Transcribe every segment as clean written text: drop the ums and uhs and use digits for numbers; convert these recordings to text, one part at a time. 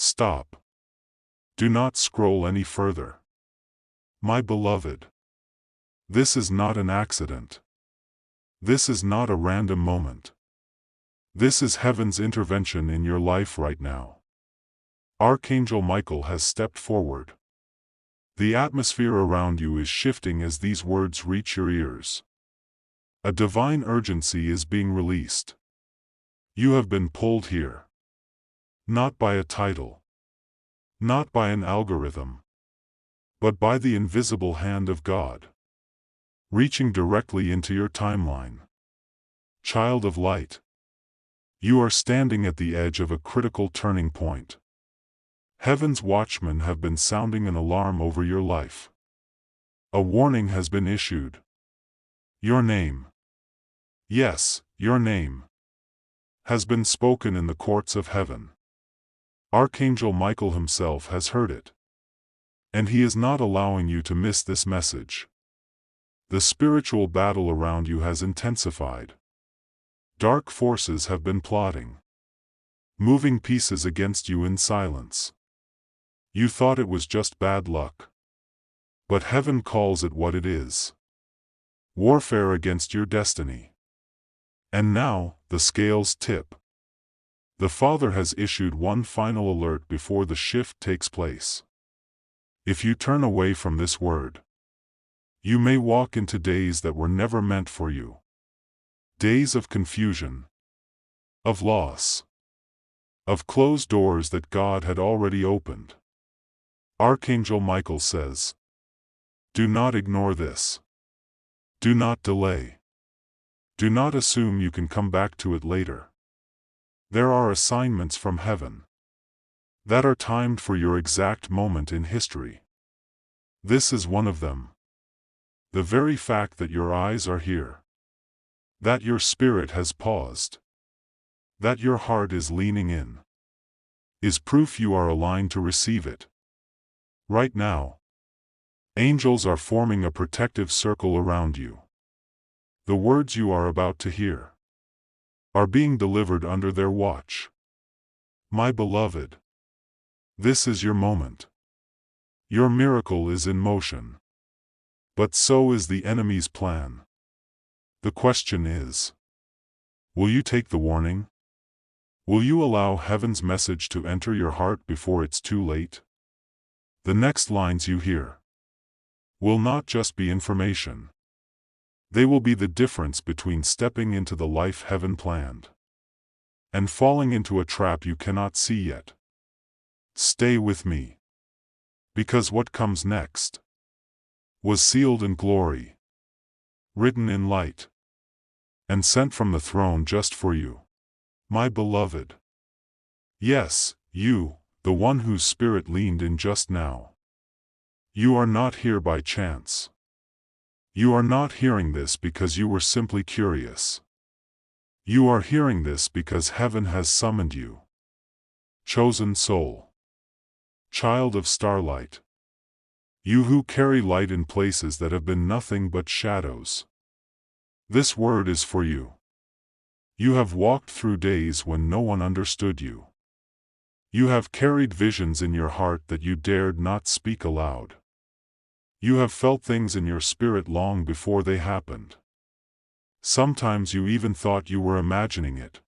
Stop. Do not scroll any further. My beloved, this is not an accident. This is not a random moment. This is heaven's intervention in your life right now. Archangel Michael has stepped forward. The atmosphere around you is shifting as these words reach your ears. A divine urgency is being released. You have been pulled here. Not by a title. Not by an algorithm. But by the invisible hand of God. Reaching directly into your timeline. Child of light. You are standing at the edge of a critical turning point. Heaven's watchmen have been sounding an alarm over your life. A warning has been issued. Your name. Yes, your name. Has been spoken in the courts of heaven. Archangel Michael himself has heard it. And he is not allowing you to miss this message. The spiritual battle around you has intensified. Dark forces have been plotting. Moving pieces against you in silence. You thought it was just bad luck. But heaven calls it what it is. Warfare against your destiny. And now, the scales tip. The Father has issued one final alert before the shift takes place. If you turn away from this word, you may walk into days that were never meant for you. Days of confusion. Of loss. Of closed doors that God had already opened. Archangel Michael says, do not ignore this. Do not delay. Do not assume you can come back to it later. There are assignments from heaven that are timed for your exact moment in history. This is one of them. The very fact that your eyes are here, that your spirit has paused, that your heart is leaning in, is proof you are aligned to receive it. Right now, angels are forming a protective circle around you. The words you are about to hear are being delivered under their watch. My beloved, this is your moment. Your miracle is in motion. But so is the enemy's plan. The question is, will you take the warning? Will you allow heaven's message to enter your heart before it's too late? The next lines you hear will not just be information. They will be the difference between stepping into the life heaven planned and falling into a trap you cannot see yet. Stay with me. Because what comes next was sealed in glory, written in light, and sent from the throne just for you, my beloved. Yes, you, the one whose spirit leaned in just now. You are not here by chance. You are not hearing this because you were simply curious. You are hearing this because heaven has summoned you. Chosen soul. Child of starlight. You who carry light in places that have been nothing but shadows. This word is for you. You have walked through days when no one understood you. You have carried visions in your heart that you dared not speak aloud. You have felt things in your spirit long before they happened. Sometimes you even thought you were imagining it.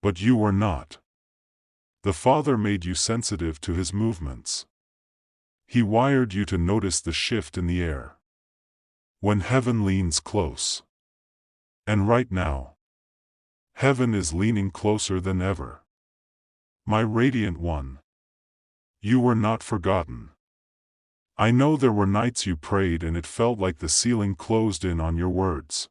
But you were not. The Father made you sensitive to His movements. He wired you to notice the shift in the air. When heaven leans close. And right now, heaven is leaning closer than ever. My radiant one. You were not forgotten. I know there were nights you prayed and it felt like the ceiling closed in on your words.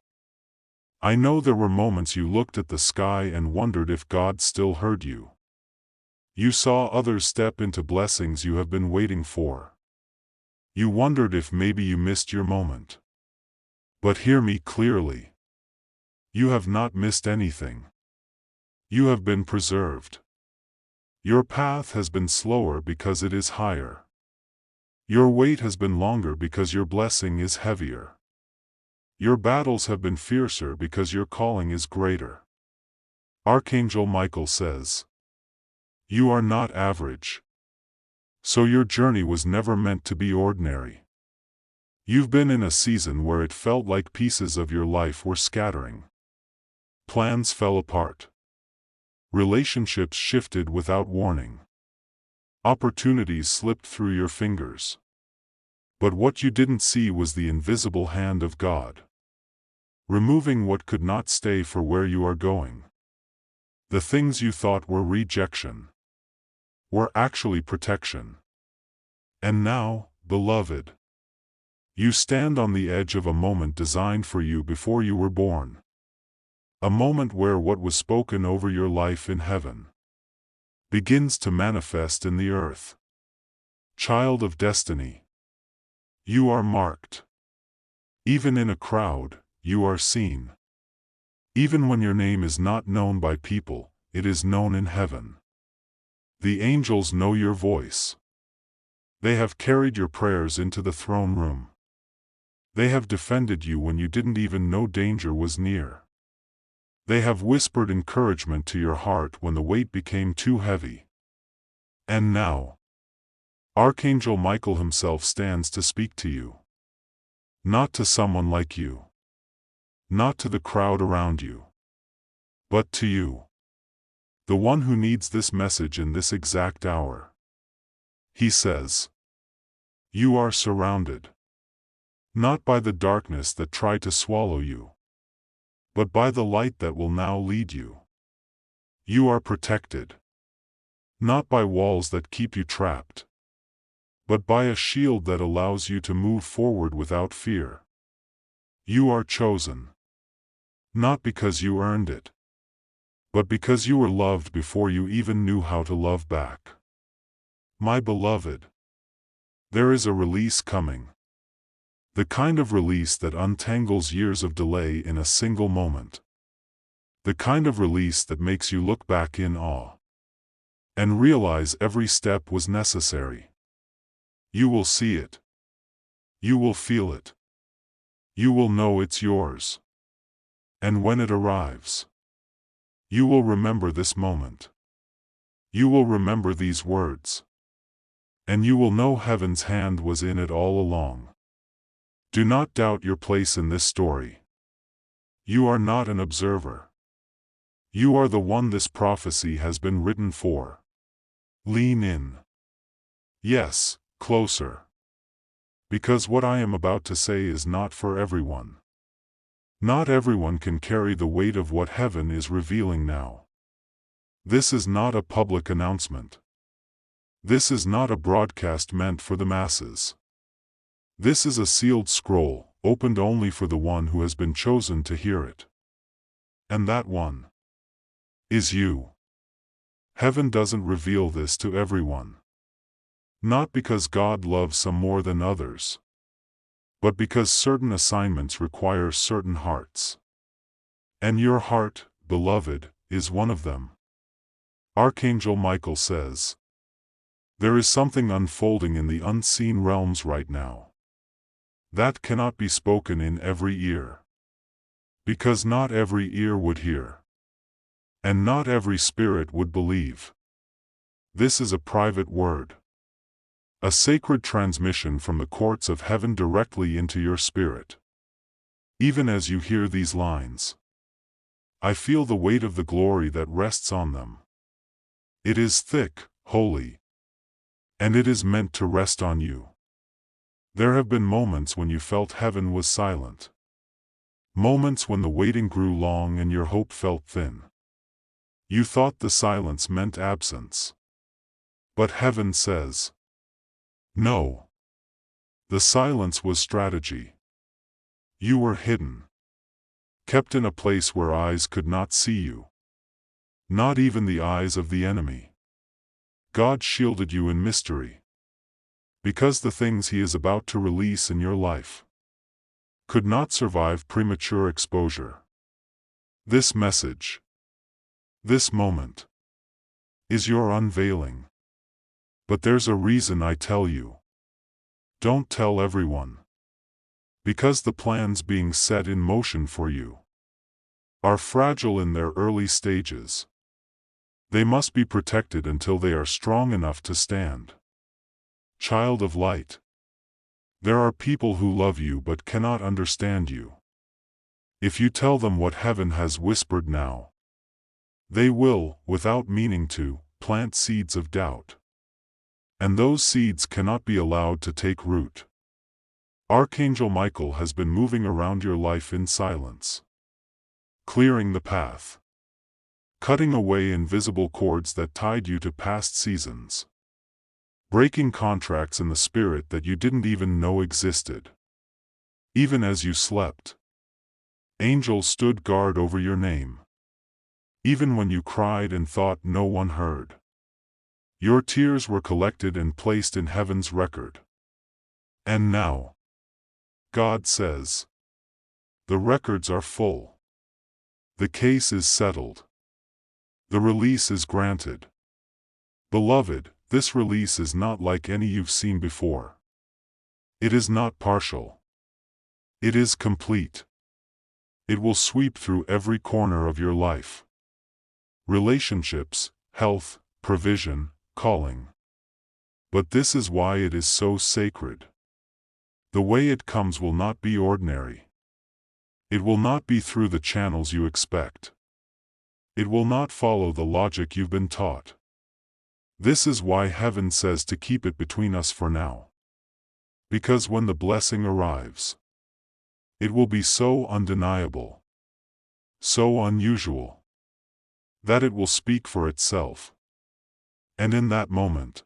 I know there were moments you looked at the sky and wondered if God still heard you. You saw others step into blessings you have been waiting for. You wondered if maybe you missed your moment. But hear me clearly. You have not missed anything. You have been preserved. Your path has been slower because it is higher. Your wait has been longer because your blessing is heavier. Your battles have been fiercer because your calling is greater. Archangel Michael says, You are not average. So your journey was never meant to be ordinary. You've been in a season where it felt like pieces of your life were scattering. Plans fell apart. Relationships shifted without warning. Opportunities slipped through your fingers. But what you didn't see was the invisible hand of God, removing what could not stay for where you are going. The things you thought were rejection were actually protection. And now, beloved, you stand on the edge of a moment designed for you before you were born. A moment where what was spoken over your life in heaven begins to manifest in the earth. Child of destiny, you are marked. Even in a crowd, you are seen. Even when your name is not known by people, it is known in heaven. The angels know your voice. They have carried your prayers into the throne room. They have defended you when you didn't even know danger was near. They have whispered encouragement to your heart when the weight became too heavy. And now, Archangel Michael himself stands to speak to you. Not to someone like you. Not to the crowd around you. But to you. The one who needs this message in this exact hour. He says, you are surrounded. Not by the darkness that tried to swallow you, but by the light that will now lead you. You are protected. Not by walls that keep you trapped, but by a shield that allows you to move forward without fear. You are chosen. Not because you earned it, but because you were loved before you even knew how to love back. My beloved, there is a release coming. The kind of release that untangles years of delay in a single moment. The kind of release that makes you look back in awe and realize every step was necessary. You will see it. You will feel it. You will know it's yours. And when it arrives, you will remember this moment. You will remember these words. And you will know heaven's hand was in it all along. Do not doubt your place in this story. You are not an observer. You are the one this prophecy has been written for. Lean in. Yes, closer. Because what I am about to say is not for everyone. Not everyone can carry the weight of what heaven is revealing now. This is not a public announcement. This is not a broadcast meant for the masses. This is a sealed scroll, opened only for the one who has been chosen to hear it. And that one is you. Heaven doesn't reveal this to everyone. Not because God loves some more than others, but because certain assignments require certain hearts. And your heart, beloved, is one of them. Archangel Michael says, there is something unfolding in the unseen realms right now. That cannot be spoken in every ear. Because not every ear would hear. And not every spirit would believe. This is a private word. A sacred transmission from the courts of heaven directly into your spirit. Even as you hear these lines, I feel the weight of the glory that rests on them. It is thick, holy, and it is meant to rest on you. There have been moments when you felt heaven was silent. Moments when the waiting grew long and your hope felt thin. You thought the silence meant absence. But heaven says, no. The silence was strategy. You were hidden. Kept in a place where eyes could not see you. Not even the eyes of the enemy. God shielded you in mystery. Because the things He is about to release in your life could not survive premature exposure. This message, this moment, is your unveiling. But there's a reason I tell you. Don't tell everyone. Because the plans being set in motion for you are fragile in their early stages. They must be protected until they are strong enough to stand. Child of light. There are people who love you but cannot understand you. If you tell them what heaven has whispered now, they will, without meaning to, plant seeds of doubt. And those seeds cannot be allowed to take root. Archangel Michael has been moving around your life in silence, clearing the path, cutting away invisible cords that tied you to past seasons, breaking contracts in the spirit that you didn't even know existed. Even as you slept, angels stood guard over your name. Even when you cried and thought no one heard, your tears were collected and placed in heaven's record. And now, God says, the records are full. The case is settled. The release is granted. Beloved, this release is not like any you've seen before. It is not partial. It is complete. It will sweep through every corner of your life. Relationships, health, provision, calling. But this is why it is so sacred. The way it comes will not be ordinary. It will not be through the channels you expect. It will not follow the logic you've been taught. This is why heaven says to keep it between us for now. Because when the blessing arrives, it will be so undeniable, so unusual, that it will speak for itself. And in that moment,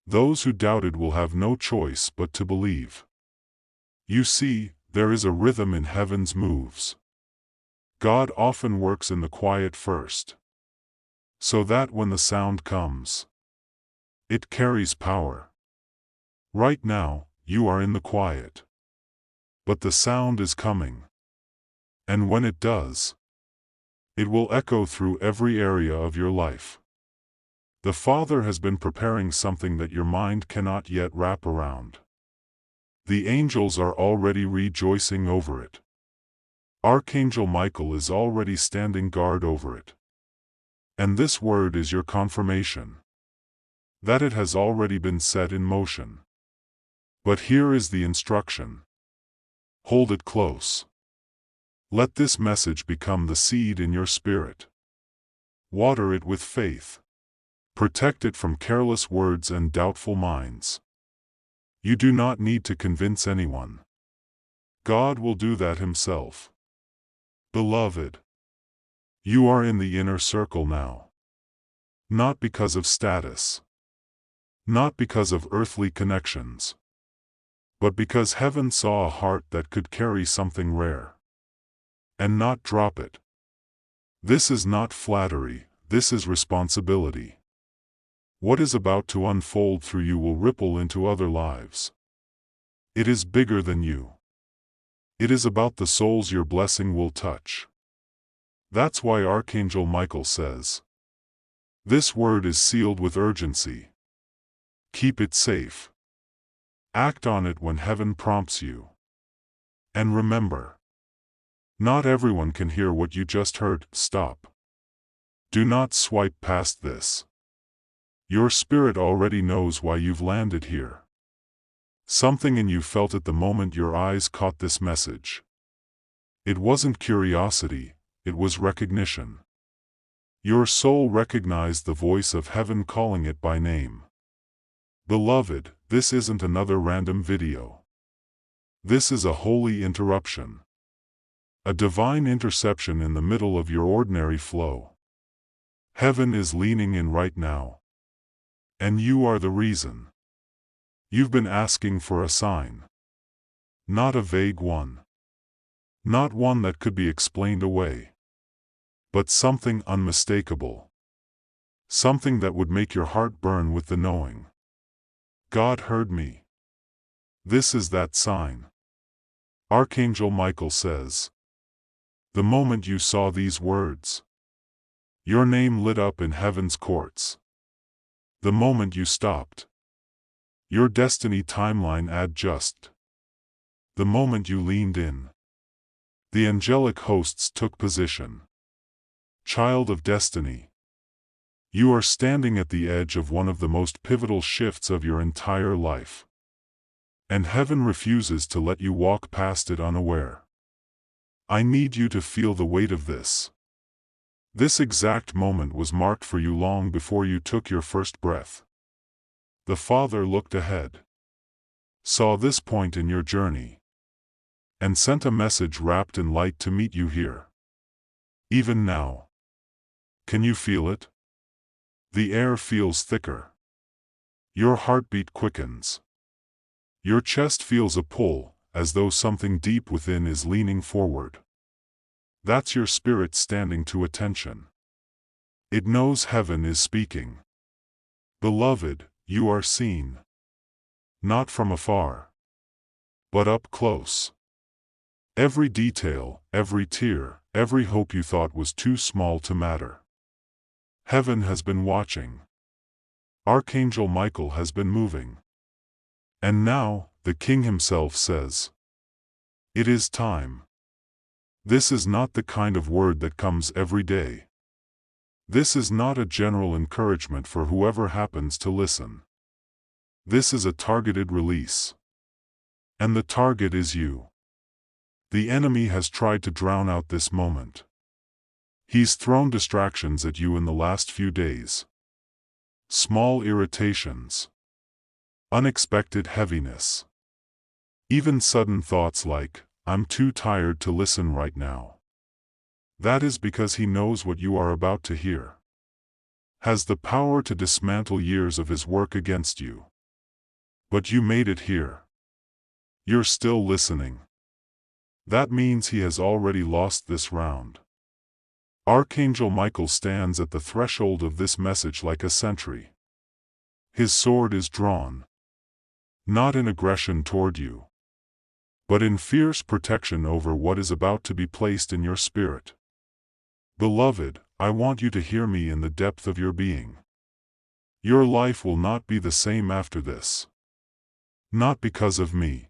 those who doubted will have no choice but to believe. You see, there is a rhythm in heaven's moves. God often works in the quiet first, so that when the sound comes, it carries power. Right now, you are in the quiet, but the sound is coming. And when it does, it will echo through every area of your life. The Father has been preparing something that your mind cannot yet wrap around. The angels are already rejoicing over it. Archangel Michael is already standing guard over it. And this word is your confirmation that it has already been set in motion. But here is the instruction. Hold it close. Let this message become the seed in your spirit. Water it with faith. Protect it from careless words and doubtful minds. You do not need to convince anyone. God will do that himself. Beloved, you are in the inner circle now. Not because of status. Not because of earthly connections. But because heaven saw a heart that could carry something rare and not drop it. This is not flattery, this is responsibility. What is about to unfold through you will ripple into other lives. It is bigger than you. It is about the souls your blessing will touch. That's why Archangel Michael says, this word is sealed with urgency. Keep it safe. Act on it when heaven prompts you. And remember, not everyone can hear what you just heard. Stop. Do not swipe past this. Your spirit already knows why you've landed here. Something in you felt it the moment your eyes caught this message. It wasn't curiosity, it was recognition. Your soul recognized the voice of heaven calling it by name. Beloved, this isn't another random video. This is a holy interruption. A divine interception in the middle of your ordinary flow. Heaven is leaning in right now. And you are the reason. You've been asking for a sign. Not a vague one. Not one that could be explained away. But something unmistakable. Something that would make your heart burn with the knowing. God heard me. This is that sign. Archangel Michael says. The moment you saw these words, your name lit up in heaven's courts. The moment you stopped, your destiny timeline adjusted. The moment you leaned in, the angelic hosts took position. Child of destiny, You are standing at the edge of one of the most pivotal shifts of your entire life. And heaven refuses to let you walk past it unaware. I need you to feel the weight of this. This exact moment was marked for you long before you took your first breath. The Father looked ahead, saw this point in your journey, and sent a message wrapped in light to meet you here. Even now. Can you feel it? The air feels thicker. Your heartbeat quickens. Your chest feels a pull, as though something deep within is leaning forward. That's your spirit standing to attention. It knows heaven is speaking. Beloved, you are seen. Not from afar, but up close. Every detail, every tear, every hope you thought was too small to matter. Heaven has been watching. Archangel Michael has been moving. And now, the King himself says, it is time. This is not the kind of word that comes every day. This is not a general encouragement for whoever happens to listen. This is a targeted release. And the target is you. The enemy has tried to drown out this moment. He's thrown distractions at you in the last few days. Small irritations. Unexpected heaviness. Even sudden thoughts like, I'm too tired to listen right now. That is because he knows what you are about to hear. Has the power to dismantle years of his work against you. But you made it here. You're still listening. That means he has already lost this round. Archangel Michael stands at the threshold of this message like a sentry. His sword is drawn. Not in aggression toward you, but in fierce protection over what is about to be placed in your spirit. Beloved, I want you to hear me in the depth of your being. Your life will not be the same after this. Not because of me,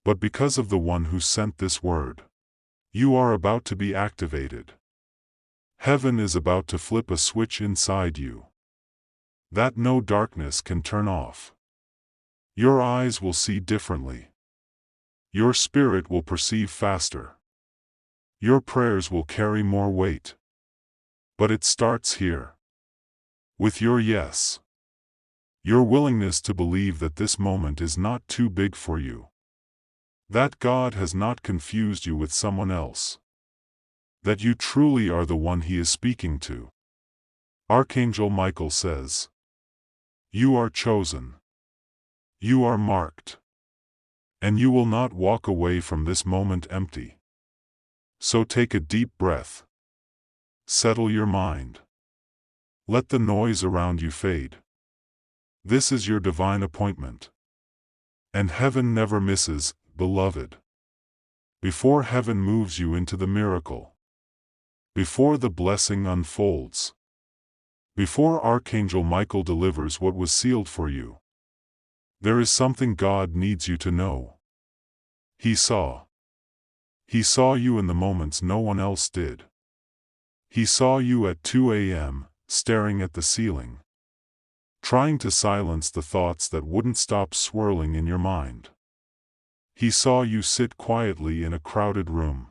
but because of the one who sent this word. You are about to be activated. Heaven is about to flip a switch inside you that no darkness can turn off. Your eyes will see differently. Your spirit will perceive faster. Your prayers will carry more weight. But it starts here. With your yes. Your willingness to believe that this moment is not too big for you. That God has not confused you with someone else. That you truly are the one he is speaking to. Archangel Michael says, you are chosen. You are marked. And you will not walk away from this moment empty. So take a deep breath. Settle your mind. Let the noise around you fade. This is your divine appointment. And heaven never misses, beloved. Before heaven moves you into the miracle. Before the blessing unfolds. Before Archangel Michael delivers what was sealed for you. There is something God needs you to know. He saw. He saw you in the moments no one else did. He saw you at 2 a.m., staring at the ceiling. Trying to silence the thoughts that wouldn't stop swirling in your mind. He saw you sit quietly in a crowded room.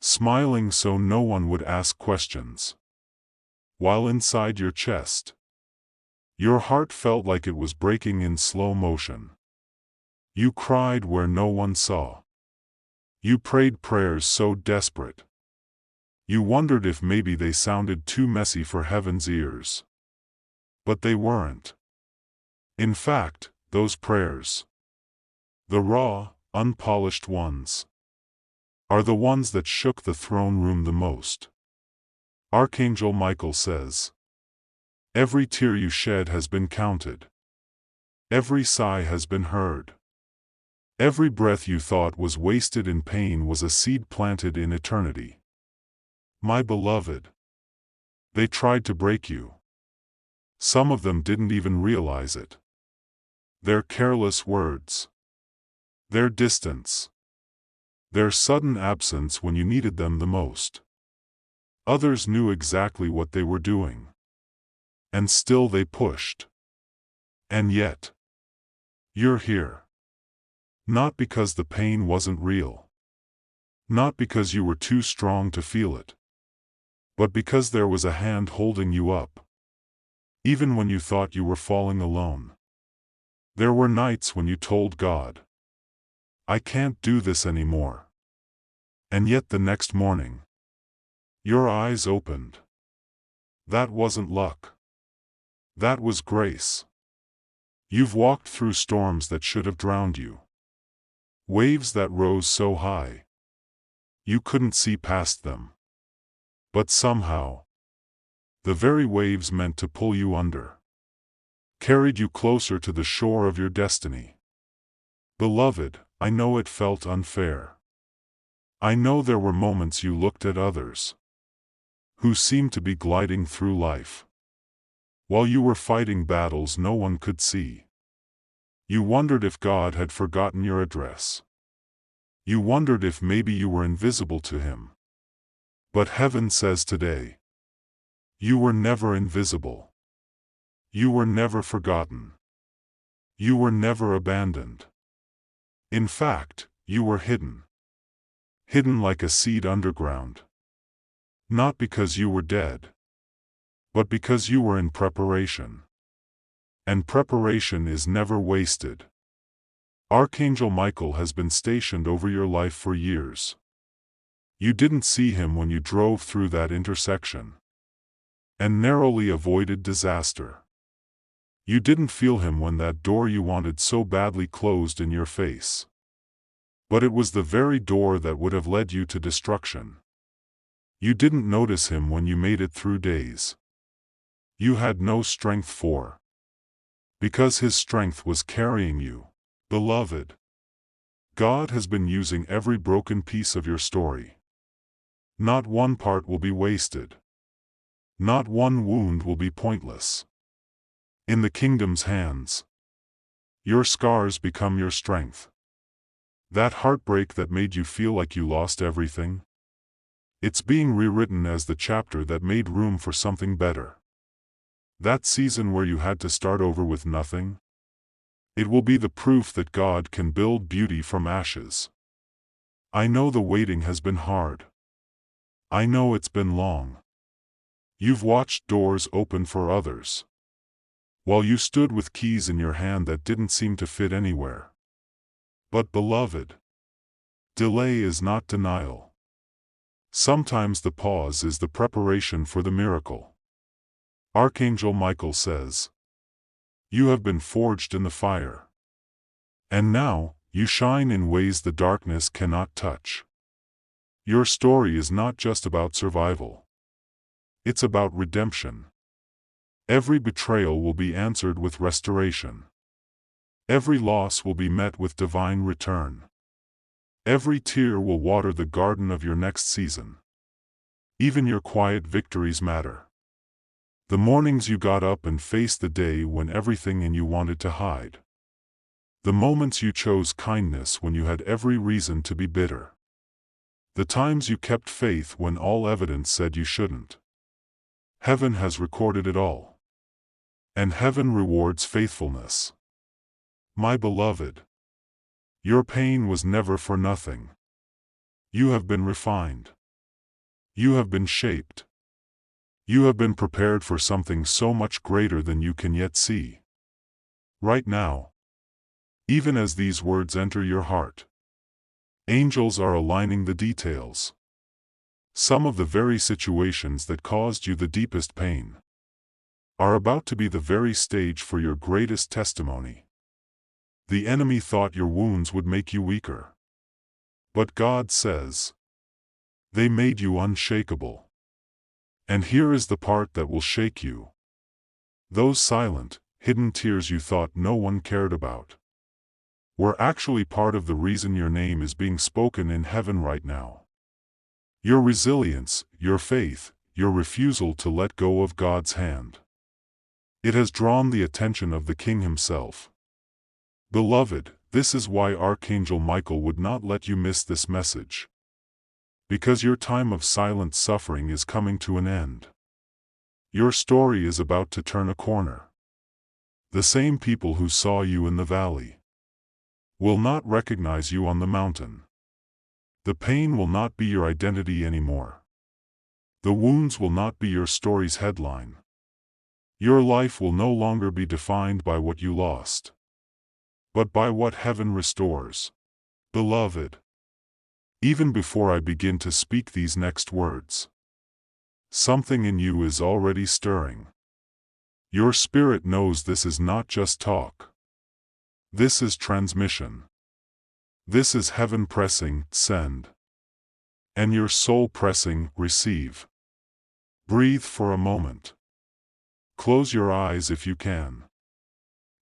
Smiling so no one would ask questions. While inside your chest, your heart felt like it was breaking in slow motion. You cried where no one saw. You prayed prayers so desperate. You wondered if maybe they sounded too messy for heaven's ears. But they weren't. In fact, those prayers, the raw, unpolished ones, are the ones that shook the throne room the most. Archangel Michael says, every tear you shed has been counted. Every sigh has been heard. Every breath you thought was wasted in pain was a seed planted in eternity. My beloved, they tried to break you. Some of them didn't even realize it. Their careless words. Their distance. Their sudden absence when you needed them the most. Others knew exactly what they were doing. And still they pushed. And yet, you're here. Not because the pain wasn't real. Not because you were too strong to feel it. But because there was a hand holding you up. Even when you thought you were falling alone. There were nights when you told God, I can't do this anymore. And yet the next morning, your eyes opened. That wasn't luck. That was grace. You've walked through storms that should have drowned you. Waves that rose so high, you couldn't see past them. But somehow, the very waves meant to pull you under. Carried you closer to the shore of your destiny. Beloved, I know it felt unfair. I know there were moments you looked at others who seemed to be gliding through life, while you were fighting battles no one could see. You wondered if God had forgotten your address. You wondered if maybe you were invisible to Him. But heaven says today, you were never invisible. You were never forgotten. You were never abandoned. In fact, you were hidden. Hidden like a seed underground. Not because you were dead, but because you were in preparation. And preparation is never wasted. Archangel Michael has been stationed over your life for years. You didn't see him when you drove through that intersection and narrowly avoided disaster. You didn't feel him when that door you wanted so badly closed in your face. But it was the very door that would have led you to destruction. You didn't notice him when you made it through days you had no strength for. Because his strength was carrying you. Beloved, God has been using every broken piece of your story. Not one part will be wasted. Not one wound will be pointless. In the kingdom's hands, your scars become your strength. That heartbreak that made you feel like you lost everything, it's being rewritten as the chapter that made room for something better. That season where you had to start over with nothing, it will be the proof that God can build beauty from ashes. I know the waiting has been hard. I know it's been long. You've watched doors open for others, while you stood with keys in your hand that didn't seem to fit anywhere. But beloved, delay is not denial. Sometimes the pause is the preparation for the miracle. Archangel Michael says, you have been forged in the fire. And now, you shine in ways the darkness cannot touch. Your story is not just about survival. It's about redemption. Every betrayal will be answered with restoration. Every loss will be met with divine return. Every tear will water the garden of your next season. Even your quiet victories matter. The mornings you got up and faced the day when everything in you wanted to hide. The moments you chose kindness when you had every reason to be bitter. The times you kept faith when all evidence said you shouldn't. Heaven has recorded it all. And heaven rewards faithfulness. My beloved, your pain was never for nothing. You have been refined. You have been shaped. You have been prepared for something so much greater than you can yet see. Right now, even as these words enter your heart, angels are aligning the details. Some of the very situations that caused you the deepest pain are about to be the very stage for your greatest testimony. The enemy thought your wounds would make you weaker. But God says, they made you unshakable. And here is the part that will shake you. Those silent, hidden tears you thought no one cared about were actually part of the reason your name is being spoken in heaven right now. Your resilience, your faith, your refusal to let go of God's hand. It has drawn the attention of the King himself. Beloved, this is why Archangel Michael would not let you miss this message. Because your time of silent suffering is coming to an end. Your story is about to turn a corner. The same people who saw you in the valley will not recognize you on the mountain. The pain will not be your identity anymore. The wounds will not be your story's headline. Your life will no longer be defined by what you lost, but by what heaven restores. Beloved, even before I begin to speak these next words, something in you is already stirring. Your spirit knows this is not just talk. This is transmission. This is heaven pressing, send. And your soul pressing, receive. Breathe for a moment. Close your eyes if you can.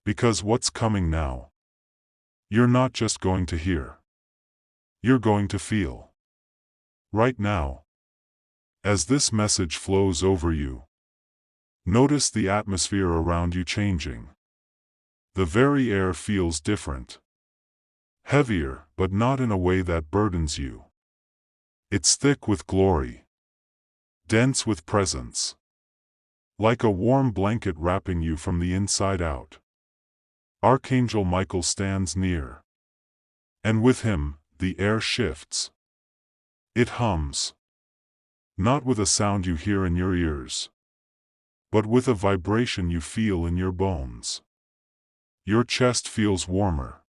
Because what's coming now, you're not just going to hear. You're going to feel. Right now, as this message flows over you, notice the atmosphere around you changing. The very air feels different. Heavier, but not in a way that burdens you. It's thick with glory. Dense with presence. Like a warm blanket wrapping you from the inside out. Archangel Michael stands near. And with him, the air shifts. It hums. Not with a sound you hear in your ears, but with a vibration you feel in your bones. Your chest feels warmer.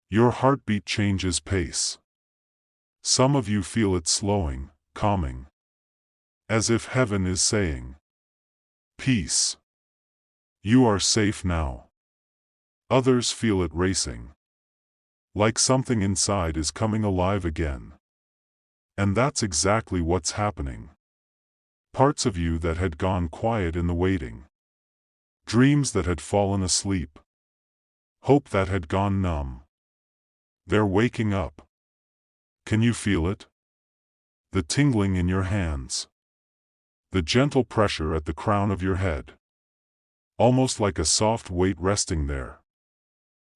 Your heartbeat changes pace. Some of you feel it slowing, calming. As if heaven is saying, peace. You are safe now. Others feel it racing. Like something inside is coming alive again. And that's exactly what's happening. Parts of you that had gone quiet in the waiting. Dreams that had fallen asleep. Hope that had gone numb. They're waking up. Can you feel it? The tingling in your hands. The gentle pressure at the crown of your head. Almost like a soft weight resting there.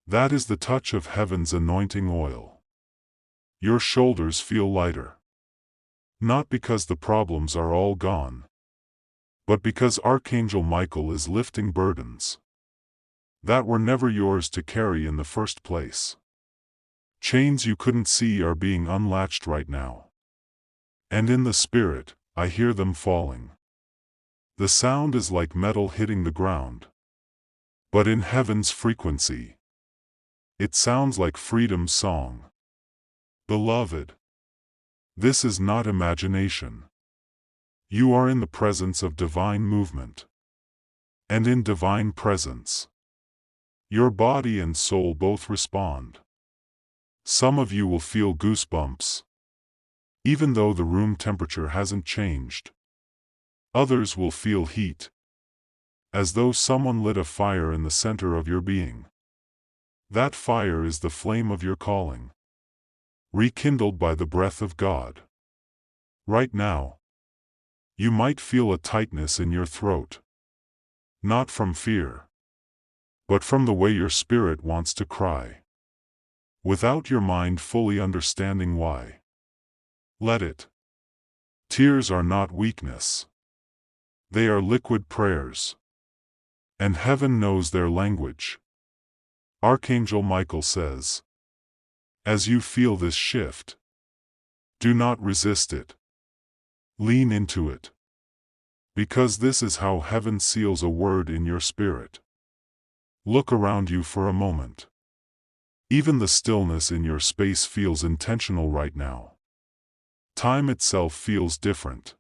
That is the touch of heaven's anointing oil. Your shoulders feel lighter. Not because the problems are all gone, but because Archangel Michael is lifting burdens that were never yours to carry in the first place. Chains you couldn't see are being unlatched right now. And in the spirit, I hear them falling. The sound is like metal hitting the ground. But in heaven's frequency, it sounds like freedom's song. Beloved, this is not imagination. You are in the presence of divine movement. And in divine presence, your body and soul both respond. Some of you will feel goosebumps, even though the room temperature hasn't changed. Others will feel heat, as though someone lit a fire in the center of your being. That fire is the flame of your calling, rekindled by the breath of God. Right now, you might feel a tightness in your throat. Not from fear, but from the way your spirit wants to cry, without your mind fully understanding why. Let it. Tears are not weakness. They are liquid prayers. And heaven knows their language. Archangel Michael says, as you feel this shift, do not resist it. Lean into it. Because this is how heaven seals a word in your spirit. Look around you for a moment. Even the stillness in your space feels intentional right now. Time itself feels different.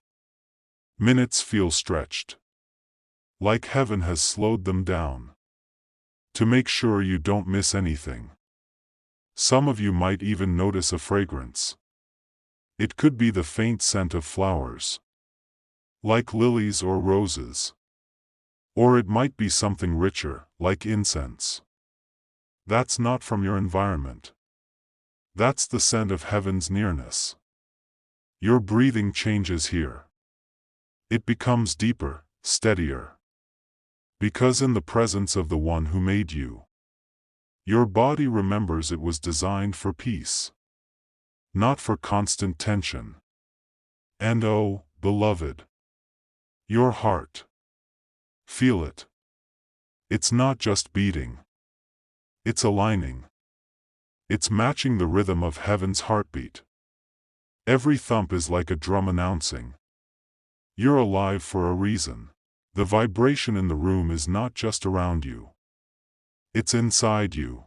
Minutes feel stretched. Like heaven has slowed them down. To make sure you don't miss anything. Some of you might even notice a fragrance. It could be the faint scent of flowers, like lilies or roses. Or it might be something richer, like incense. That's not from your environment. That's the scent of heaven's nearness. Your breathing changes here. It becomes deeper, steadier. Because in the presence of the one who made you, your body remembers it was designed for peace, not for constant tension. And oh, beloved, your heart, Feel it. It's not just beating. It's aligning. It's matching the rhythm of heaven's heartbeat. Every thump is like a drum announcing, you're alive for a reason. The vibration in the room is not just around you. It's inside you.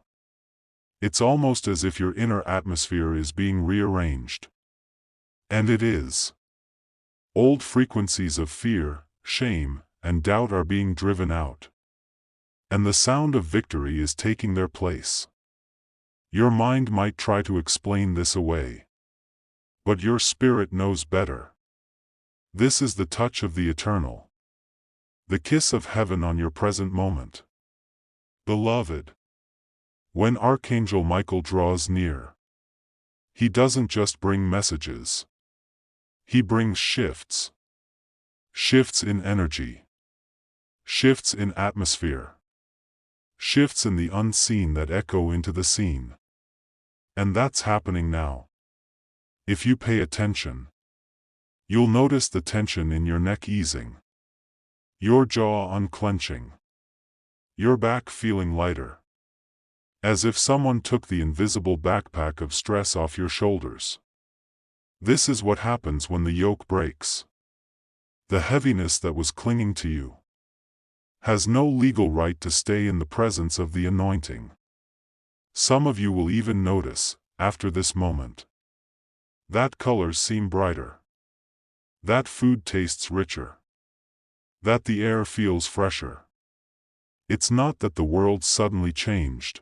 It's almost as if your inner atmosphere is being rearranged. And it is. Old frequencies of fear, shame, and doubt are being driven out. And the sound of victory is taking their place. Your mind might try to explain this away. But your spirit knows better. This is the touch of the eternal. The kiss of heaven on your present moment. Beloved, when Archangel Michael draws near, he doesn't just bring messages. He brings shifts. Shifts in energy. Shifts in atmosphere. Shifts in the unseen that echo into the seen. And that's happening now. If you pay attention, you'll notice the tension in your neck easing. Your jaw unclenching. Your back feeling lighter. As if someone took the invisible backpack of stress off your shoulders. This is what happens when the yoke breaks. The heaviness that was clinging to you has no legal right to stay in the presence of the anointing. Some of you will even notice, after this moment, that colors seem brighter. That food tastes richer. That the air feels fresher. It's not that the world suddenly changed.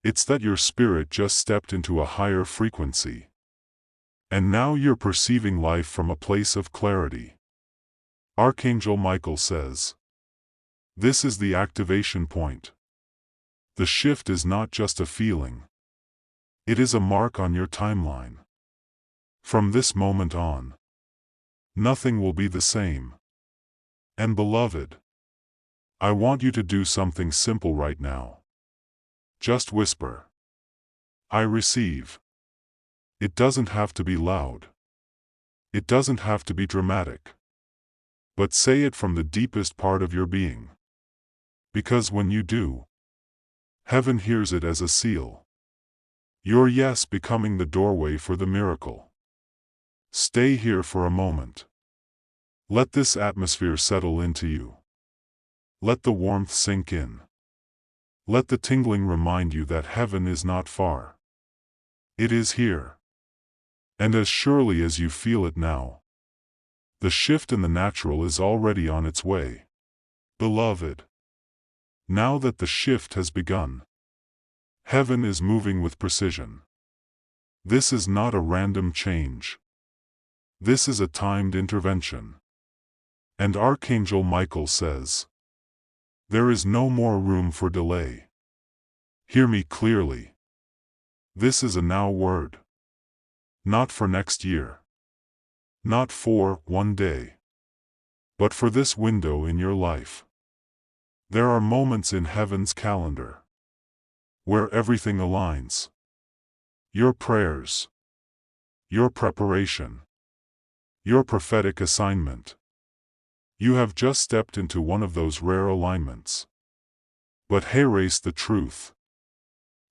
It's that your spirit just stepped into a higher frequency. And now you're perceiving life from a place of clarity. Archangel Michael says, this is the activation point. The shift is not just a feeling. It is a mark on your timeline. From this moment on, nothing will be the same. And beloved, I want you to do something simple right now. Just whisper, I receive. It doesn't have to be loud. It doesn't have to be dramatic. But say it from the deepest part of your being. Because when you do, heaven hears it as a seal. Your yes becoming the doorway for the miracle. Stay here for a moment. Let this atmosphere settle into you. Let the warmth sink in. Let the tingling remind you that heaven is not far. It is here. And as surely as you feel it now, the shift in the natural is already on its way. Beloved, now that the shift has begun, heaven is moving with precision. This is not a random change. This is a timed intervention. And Archangel Michael says, there is no more room for delay. Hear me clearly. This is a now word. Not for next year. Not for one day. But for this window in your life. There are moments in heaven's calendar where everything aligns. Your prayers. Your preparation. Your prophetic assignment. You have just stepped into one of those rare alignments. But here's the truth.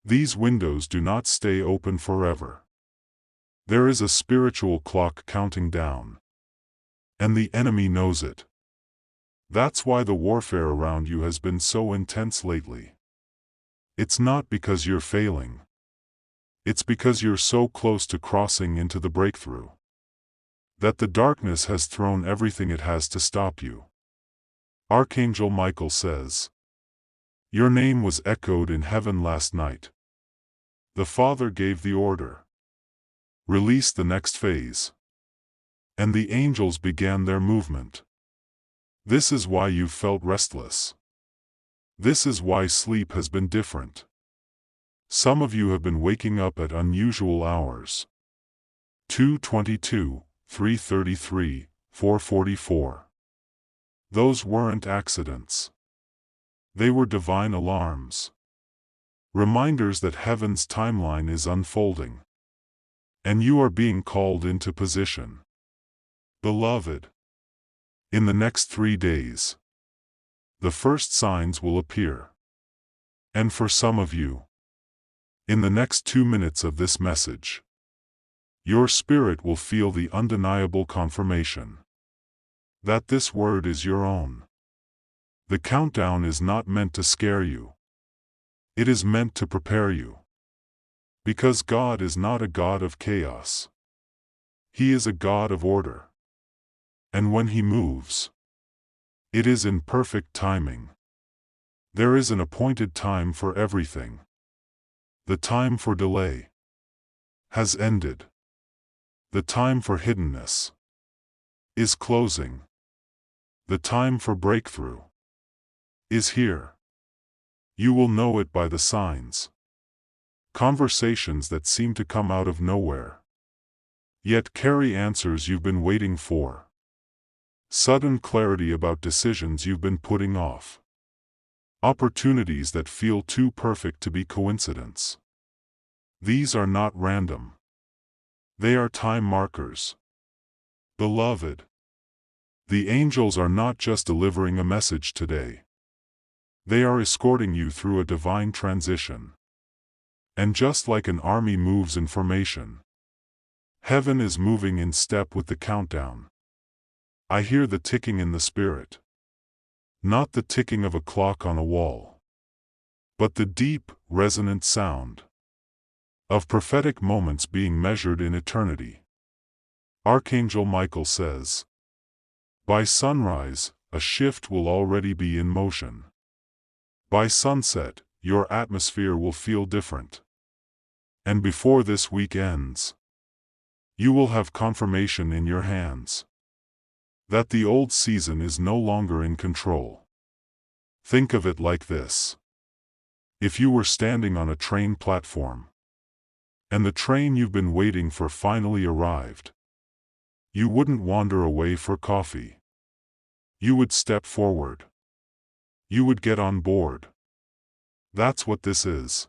These windows do not stay open forever. There is a spiritual clock counting down. And the enemy knows it. That's why the warfare around you has been so intense lately. It's not because you're failing. It's because you're so close to crossing into the breakthrough. That the darkness has thrown everything it has to stop you. Archangel Michael says, your name was echoed in heaven last night. The Father gave the order. Release the next phase. And the angels began their movement. This is why you felt restless. This is why sleep has been different. Some of you have been waking up at unusual hours. 2:22, 3:33, 4:44. Those weren't accidents. They were divine alarms. Reminders that heaven's timeline is unfolding. And you are being called into position. Beloved, in the next 3 days, the first signs will appear. And for some of you, in the next 2 minutes of this message, your spirit will feel the undeniable confirmation that this word is your own. The countdown is not meant to scare you. It is meant to prepare you. Because God is not a God of chaos. He is a God of order. And when He moves, it is in perfect timing. There is an appointed time for everything. The time for delay has ended. The time for hiddenness is closing. The time for breakthrough is here. You will know it by the signs. Conversations that seem to come out of nowhere, yet carry answers you've been waiting for. Sudden clarity about decisions you've been putting off. Opportunities that feel too perfect to be coincidence. These are not random. They are time markers. Beloved, the angels are not just delivering a message today. They are escorting you through a divine transition. And just like an army moves in formation, heaven is moving in step with the countdown. I hear the ticking in the spirit. Not the ticking of a clock on a wall, but the deep, resonant sound of prophetic moments being measured in eternity. Archangel Michael says, by sunrise, a shift will already be in motion. By sunset, your atmosphere will feel different. And before this week ends, you will have confirmation in your hands that the old season is no longer in control. Think of it like this. If you were standing on a train platform, and the train you've been waiting for finally arrived, you wouldn't wander away for coffee. You would step forward. You would get on board. That's what this is.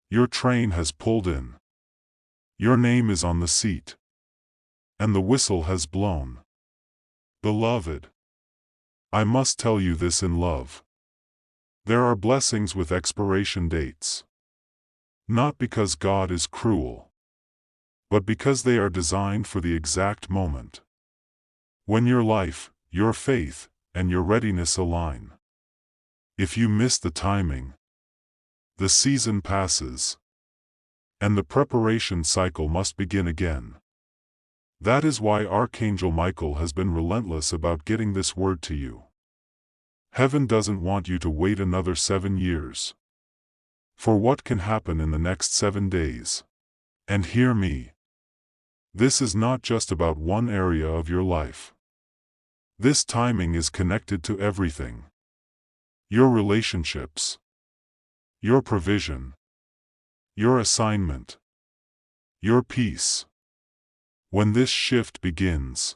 Your train has pulled in. Your name is on the seat. And the whistle has blown. Beloved, I must tell you this in love. There are blessings with expiration dates. Not because God is cruel, but because they are designed for the exact moment when your life, your faith, and your readiness align. If you miss the timing, the season passes, and the preparation cycle must begin again. That is why Archangel Michael has been relentless about getting this word to you. Heaven doesn't want you to wait another 7 years for what can happen in the next 7 days. And hear me. This is not just about one area of your life. This timing is connected to everything. Your relationships, your provision, your assignment, your peace. When this shift begins,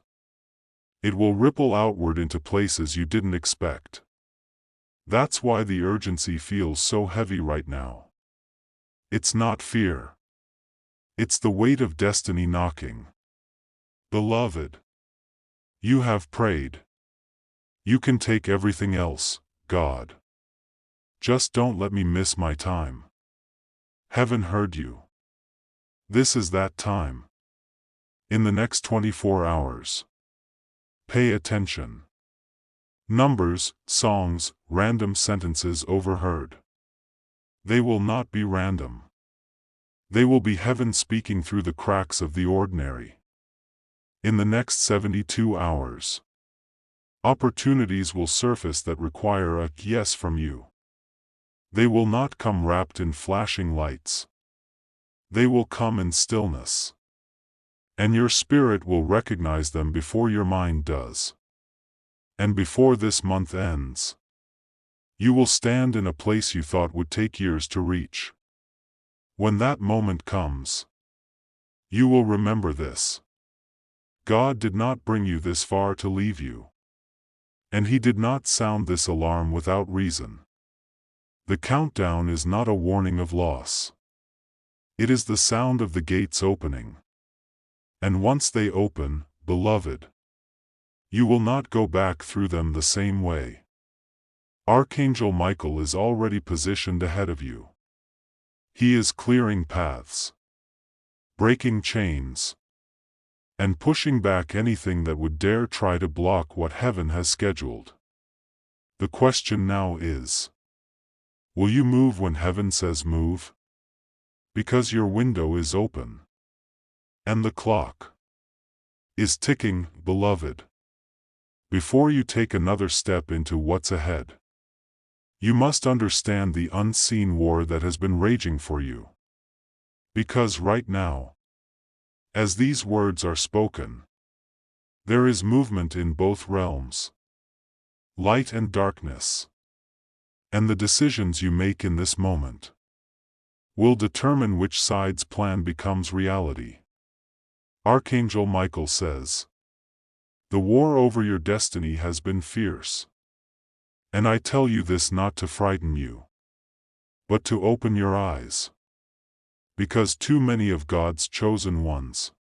it will ripple outward into places you didn't expect. That's why the urgency feels so heavy right now. It's not fear. It's the weight of destiny knocking. Beloved, you have prayed. You can take everything else, God. Just don't let me miss my time. Heaven heard you. This is that time. In the next 24 hours. Pay attention. Numbers, songs, random sentences overheard. They will not be random. They will be heaven speaking through the cracks of the ordinary. In the next 72 hours, opportunities will surface that require a yes from you. They will not come wrapped in flashing lights. They will come in stillness. And your spirit will recognize them before your mind does. And before this month ends, you will stand in a place you thought would take years to reach. When that moment comes, you will remember this. God did not bring you this far to leave you. And He did not sound this alarm without reason. The countdown is not a warning of loss. It is the sound of the gates opening. And once they open, beloved, you will not go back through them the same way. Archangel Michael is already positioned ahead of you. He is clearing paths, breaking chains, and pushing back anything that would dare try to block what heaven has scheduled. The question now is, will you move when heaven says move? Because your window is open. And the clock is ticking, beloved. Before you take another step into what's ahead, you must understand the unseen war that has been raging for you. Because right now, as these words are spoken, there is movement in both realms, light and darkness. And the decisions you make in this moment will determine which side's plan becomes reality. Archangel Michael says, the war over your destiny has been fierce. And I tell you this not to frighten you, but to open your eyes. Because too many of God's chosen ones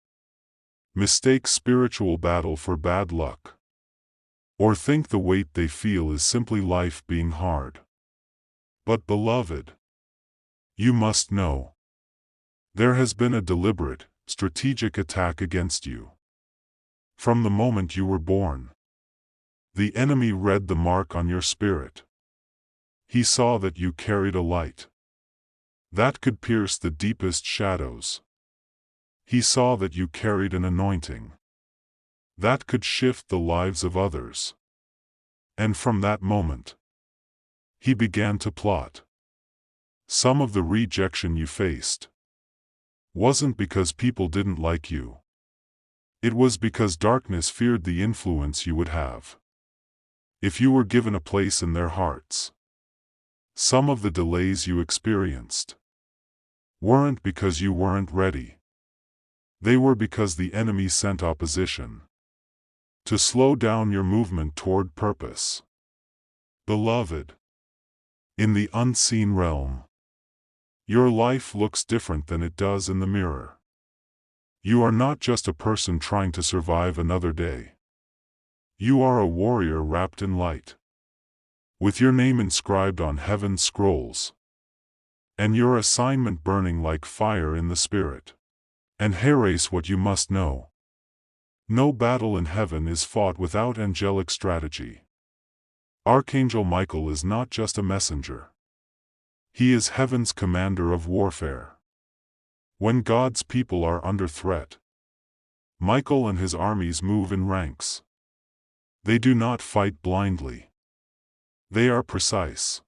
mistake spiritual battle for bad luck, or think the weight they feel is simply life being hard. But beloved, you must know, there has been a deliberate, strategic attack against you. From the moment you were born, the enemy read the mark on your spirit. He saw that you carried a light that could pierce the deepest shadows. He saw that you carried an anointing that could shift the lives of others. And from that moment, he began to plot. Some of the rejection you faced wasn't because people didn't like you. It was because darkness feared the influence you would have if you were given a place in their hearts. Some of the delays you experienced weren't because you weren't ready. They were because the enemy sent opposition to slow down your movement toward purpose. Beloved, in the unseen realm, your life looks different than it does in the mirror. You are not just a person trying to survive another day. You are a warrior wrapped in light, with your name inscribed on heaven's scrolls, and your assignment burning like fire in the spirit. And here's what you must know. No battle in heaven is fought without angelic strategy. Archangel Michael is not just a messenger. He is heaven's commander of warfare. When God's people are under threat, Michael and his armies move in ranks. They do not fight blindly. They are precise.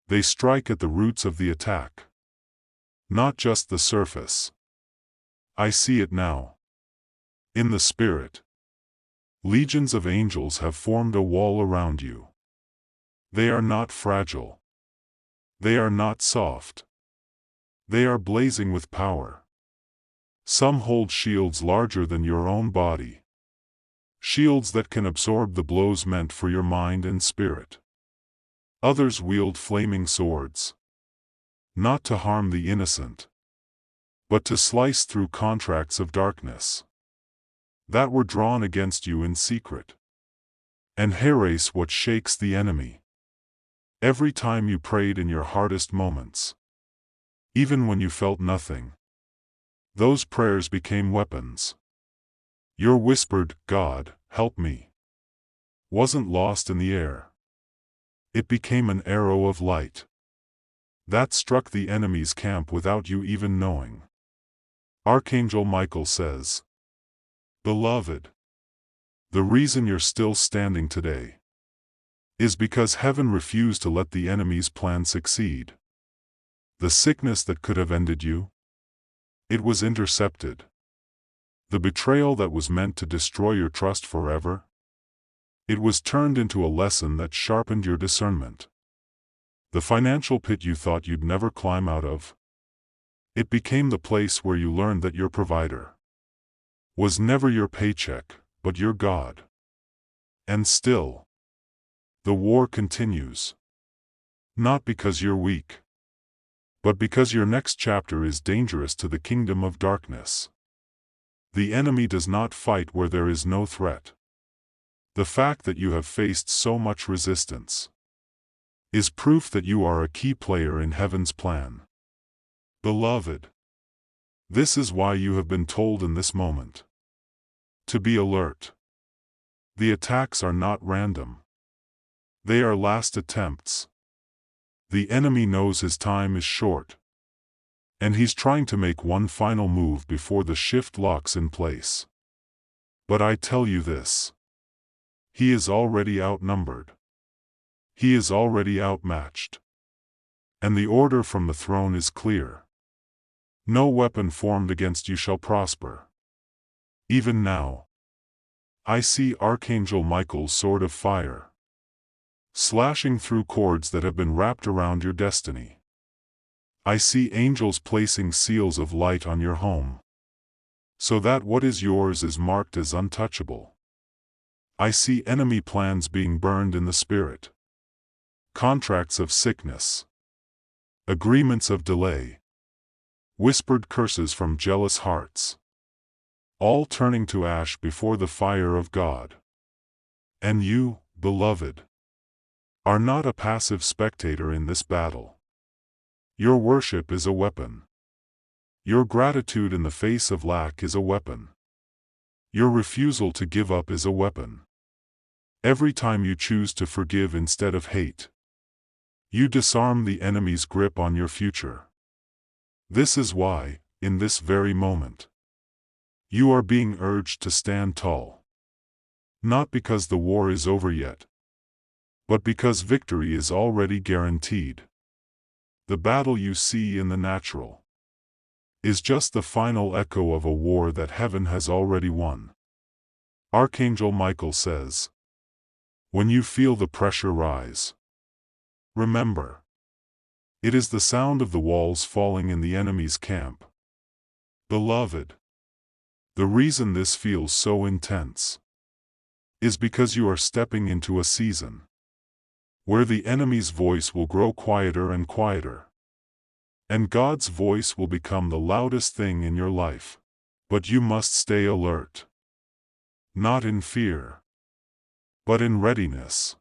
They strike at the roots of the attack, not just the surface. I see it now. In the spirit, legions of angels have formed a wall around you. They are not fragile. They are not soft. They are blazing with power. Some hold shields larger than your own body. Shields that can absorb the blows meant for your mind and spirit. Others wield flaming swords, not to harm the innocent, but to slice through contracts of darkness that were drawn against you in secret. And here's what shakes the enemy. Every time you prayed in your hardest moments, even when you felt nothing, those prayers became weapons. Your whispered, "God, help me," wasn't lost in the air. It became an arrow of light that struck the enemy's camp without you even knowing. Archangel Michael says, beloved, the reason you're still standing today is because heaven refused to let the enemy's plan succeed. The sickness that could have ended you, it was intercepted. The betrayal that was meant to destroy your trust forever, it was turned into a lesson that sharpened your discernment. The financial pit you thought you'd never climb out of, it became the place where you learned that your provider was never your paycheck, but your God. And still, the war continues. Not because you're weak, but because your next chapter is dangerous to the kingdom of darkness. The enemy does not fight where there is no threat. The fact that you have faced so much resistance is proof that you are a key player in heaven's plan. Beloved, this is why you have been told in this moment to be alert. The attacks are not random. They are last attempts. The enemy knows his time is short, and he's trying to make one final move before the shift locks in place. But I tell you this: he is already outnumbered. He is already outmatched. And the order from the throne is clear. No weapon formed against you shall prosper. Even now, I see Archangel Michael's sword of fire, slashing through cords that have been wrapped around your destiny. I see angels placing seals of light on your home, so that what is yours is marked as untouchable. I see enemy plans being burned in the spirit. Contracts of sickness, agreements of delay, whispered curses from jealous hearts, all turning to ash before the fire of God. And you, beloved, are not a passive spectator in this battle. Your worship is a weapon. Your gratitude in the face of lack is a weapon. Your refusal to give up is a weapon. Every time you choose to forgive instead of hate, you disarm the enemy's grip on your future. This is why, in this very moment, you are being urged to stand tall. Not because the war is over yet, but because victory is already guaranteed. The battle you see in the natural is just the final echo of a war that heaven has already won. Archangel Michael says, when you feel the pressure rise, remember, it is the sound of the walls falling in the enemy's camp. Beloved, the reason this feels so intense is because you are stepping into a season where the enemy's voice will grow quieter and quieter, and God's voice will become the loudest thing in your life. But you must stay alert. Not in fear, but in readiness.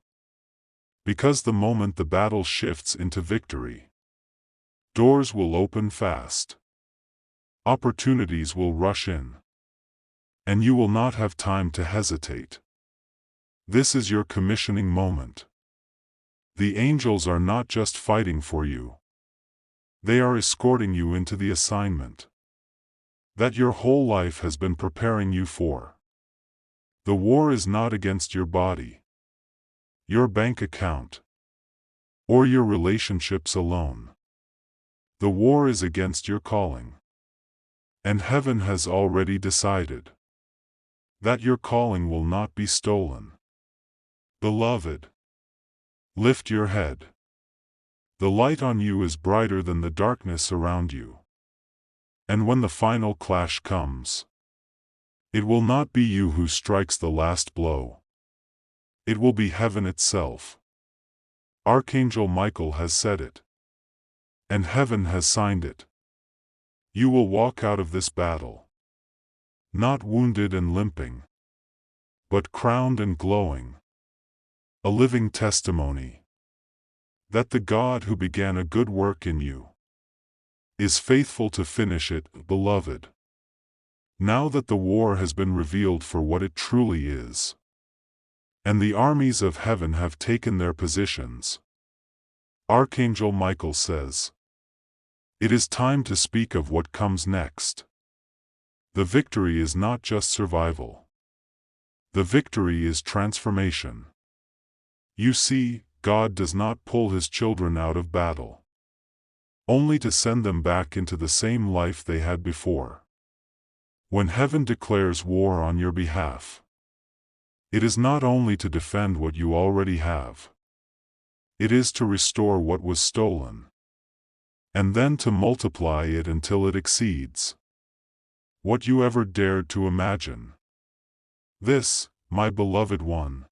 Because the moment the battle shifts into victory, doors will open fast. Opportunities will rush in, and you will not have time to hesitate. This is your commissioning moment. The angels are not just fighting for you. They are escorting you into the assignment that your whole life has been preparing you for. The war is not against your body, your bank account, or your relationships alone. The war is against your calling. And heaven has already decided that your calling will not be stolen. Beloved, lift your head. The light on you is brighter than the darkness around you. And when the final clash comes, it will not be you who strikes the last blow. It will be heaven itself. Archangel Michael has said it, and heaven has signed it. You will walk out of this battle, not wounded and limping, but crowned and glowing, a living testimony that the God who began a good work in you is faithful to finish it. Beloved, now that the war has been revealed for what it truly is, and the armies of heaven have taken their positions, Archangel Michael says, it is time to speak of what comes next. The victory is not just survival. The victory is transformation. You see, God does not pull his children out of battle, only to send them back into the same life they had before. When heaven declares war on your behalf, it is not only to defend what you already have. It is to restore what was stolen, and then to multiply it until it exceeds what you ever dared to imagine. This, my beloved one,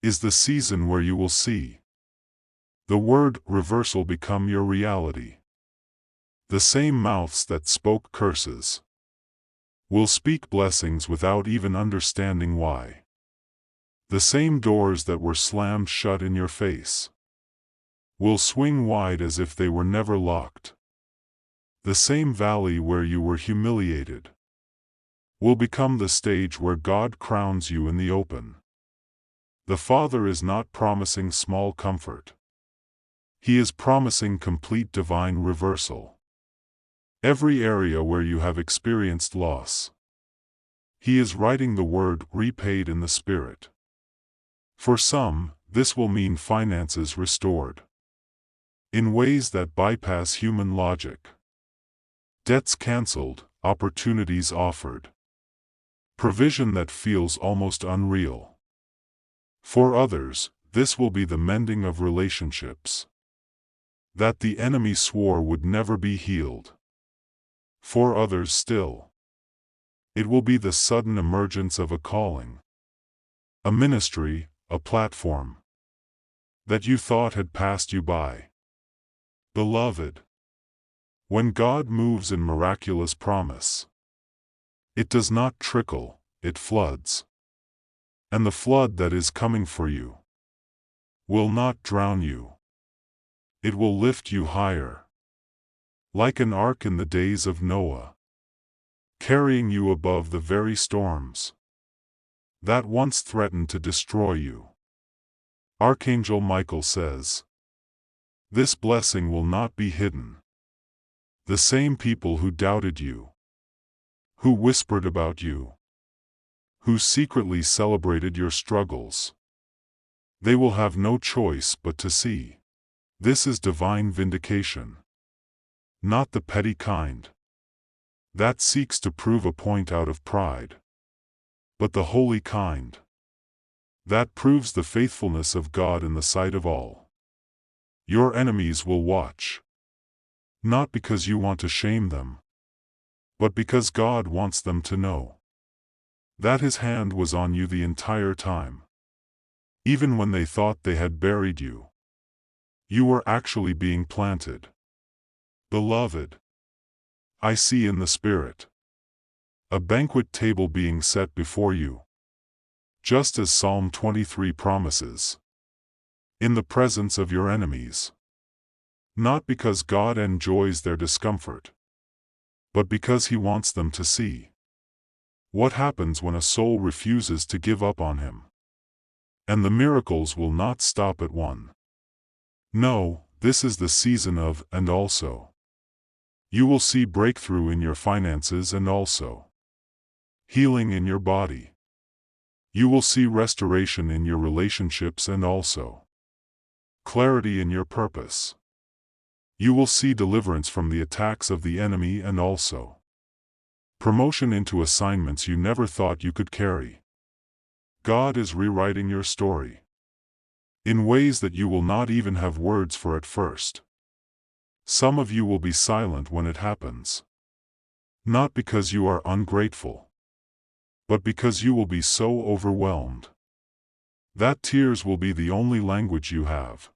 is the season where you will see the word reversal become your reality. The same mouths that spoke curses will speak blessings without even understanding why. The same doors that were slammed shut in your face will swing wide as if they were never locked. The same valley where you were humiliated will become the stage where God crowns you in the open. The Father is not promising small comfort. He is promising complete divine reversal. Every area where you have experienced loss, He is writing the word repaid in the Spirit. For some, this will mean finances restored in ways that bypass human logic. Debts canceled, opportunities offered. Provision that feels almost unreal. For others, this will be the mending of relationships that the enemy swore would never be healed. For others still, it will be the sudden emergence of a calling, a ministry, a platform that you thought had passed you by. Beloved, when God moves in miraculous promise, it does not trickle, it floods. And the flood that is coming for you will not drown you. It will lift you higher, like an ark in the days of Noah, carrying you above the very storms that once threatened to destroy you. Archangel Michael says, this blessing will not be hidden. The same people who doubted you, who whispered about you, who secretly celebrated your struggles, they will have no choice but to see. This is divine vindication. Not the petty kind that seeks to prove a point out of pride, but the holy kind that proves the faithfulness of God in the sight of all. Your enemies will watch, not because you want to shame them, but because God wants them to know that His hand was on you the entire time. Even when they thought they had buried you, you were actually being planted. Beloved, I see in the Spirit a banquet table being set before you, just as Psalm 23 promises, in the presence of your enemies. Not because God enjoys their discomfort, but because He wants them to see what happens when a soul refuses to give up on Him. And the miracles will not stop at one. No, this is the season of "and also." You will see breakthrough in your finances and also healing in your body. You will see restoration in your relationships and also clarity in your purpose. You will see deliverance from the attacks of the enemy and also promotion into assignments you never thought you could carry. God is rewriting your story in ways that you will not even have words for at first. Some of you will be silent when it happens, not because you are ungrateful, but because you will be so overwhelmed that tears will be the only language you have.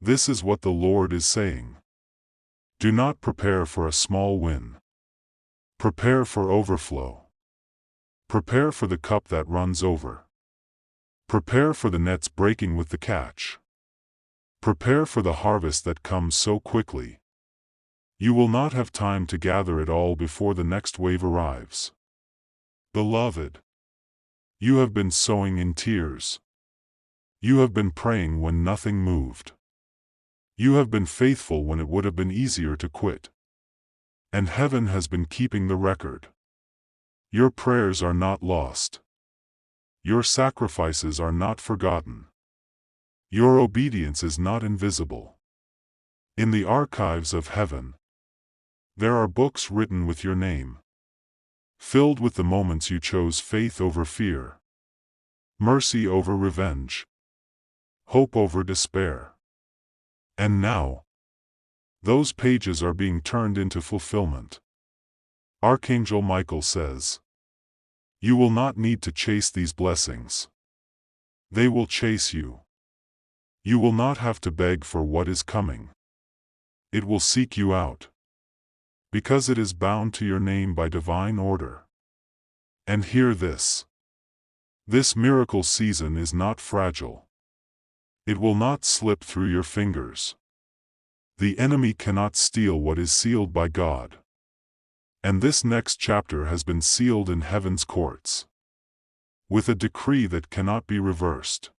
This is what the Lord is saying. Do not prepare for a small win. Prepare for overflow. Prepare for the cup that runs over. Prepare for the nets breaking with the catch. Prepare for the harvest that comes so quickly. You will not have time to gather it all before the next wave arrives. Beloved, you have been sowing in tears. You have been praying when nothing moved. You have been faithful when it would have been easier to quit. And heaven has been keeping the record. Your prayers are not lost. Your sacrifices are not forgotten. Your obedience is not invisible. In the archives of heaven, there are books written with your name, filled with the moments you chose faith over fear, mercy over revenge, hope over despair. And now, those pages are being turned into fulfillment. Archangel Michael says, you will not need to chase these blessings. They will chase you. You will not have to beg for what is coming. It will seek you out, because it is bound to your name by divine order. And hear this. This miracle season is not fragile. It will not slip through your fingers. The enemy cannot steal what is sealed by God. And this next chapter has been sealed in heaven's courts, with a decree that cannot be reversed.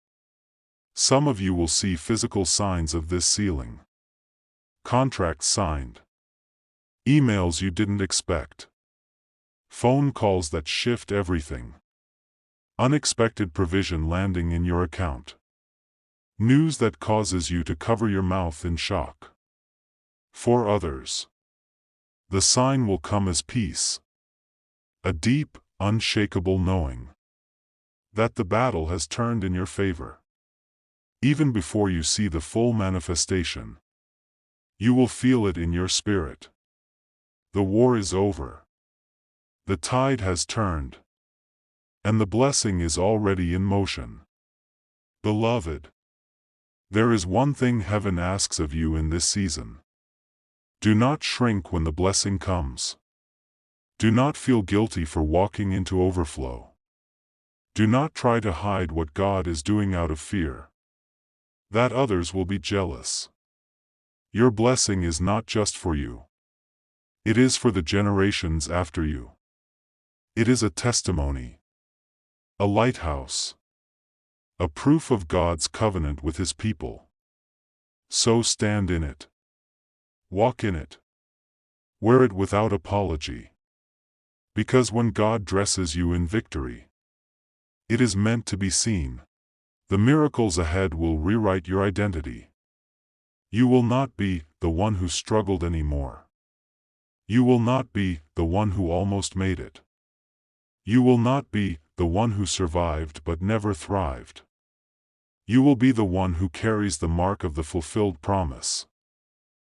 Some of you will see physical signs of this sealing. Contracts signed. Emails you didn't expect. Phone calls that shift everything. Unexpected provision landing in your account. News that causes you to cover your mouth in shock. For others, the sign will come as peace. A deep, unshakable knowing that the battle has turned in your favor. Even before you see the full manifestation, you will feel it in your spirit. The war is over. The tide has turned. And the blessing is already in motion. Beloved, there is one thing heaven asks of you in this season. Do not shrink when the blessing comes. Do not feel guilty for walking into overflow. Do not try to hide what God is doing out of fear that others will be jealous. Your blessing is not just for you. It is for the generations after you. It is a testimony, a lighthouse, a proof of God's covenant with His people. So stand in it. Walk in it. Wear it without apology. Because when God dresses you in victory, it is meant to be seen. The miracles ahead will rewrite your identity. You will not be the one who struggled anymore. You will not be the one who almost made it. You will not be the one who survived but never thrived. You will be the one who carries the mark of the fulfilled promise.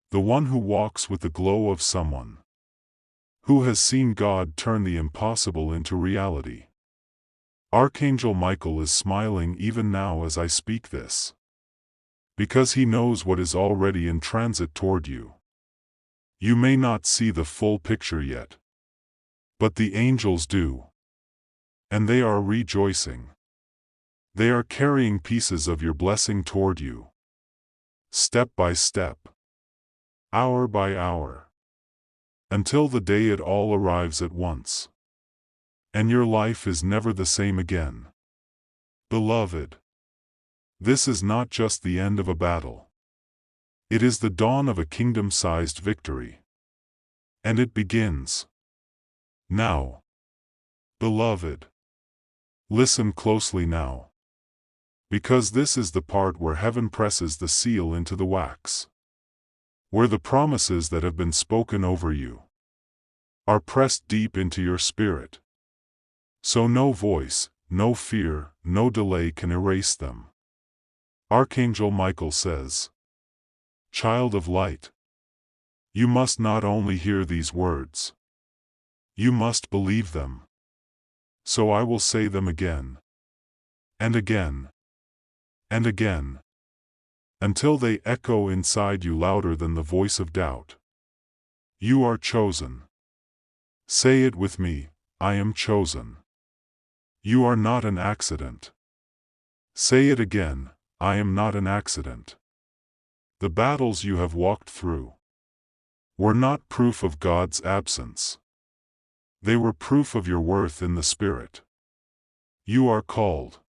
The one who walks with the glow of someone who has seen God turn the impossible into reality. Archangel Michael is smiling even now as I speak this, because he knows what is already in transit toward you. You may not see the full picture yet, but the angels do, and they are rejoicing. They are carrying pieces of your blessing toward you, step by step, hour by hour, until the day it all arrives at once. And your life is never the same again. Beloved, this is not just the end of a battle. It is the dawn of a kingdom-sized victory. And it begins now. Beloved, listen closely now, because this is the part where heaven presses the seal into the wax, where the promises that have been spoken over you are pressed deep into your spirit. So no voice, no fear, no delay can erase them. Archangel Michael says, "Child of light, you must not only hear these words, you must believe them. So I will say them again, and again, and again, until they echo inside you louder than the voice of doubt. You are chosen. Say it with me, I am chosen. You are not an accident. Say it again, I am not an accident. The battles you have walked through were not proof of God's absence. They were proof of your worth in the Spirit. You are called.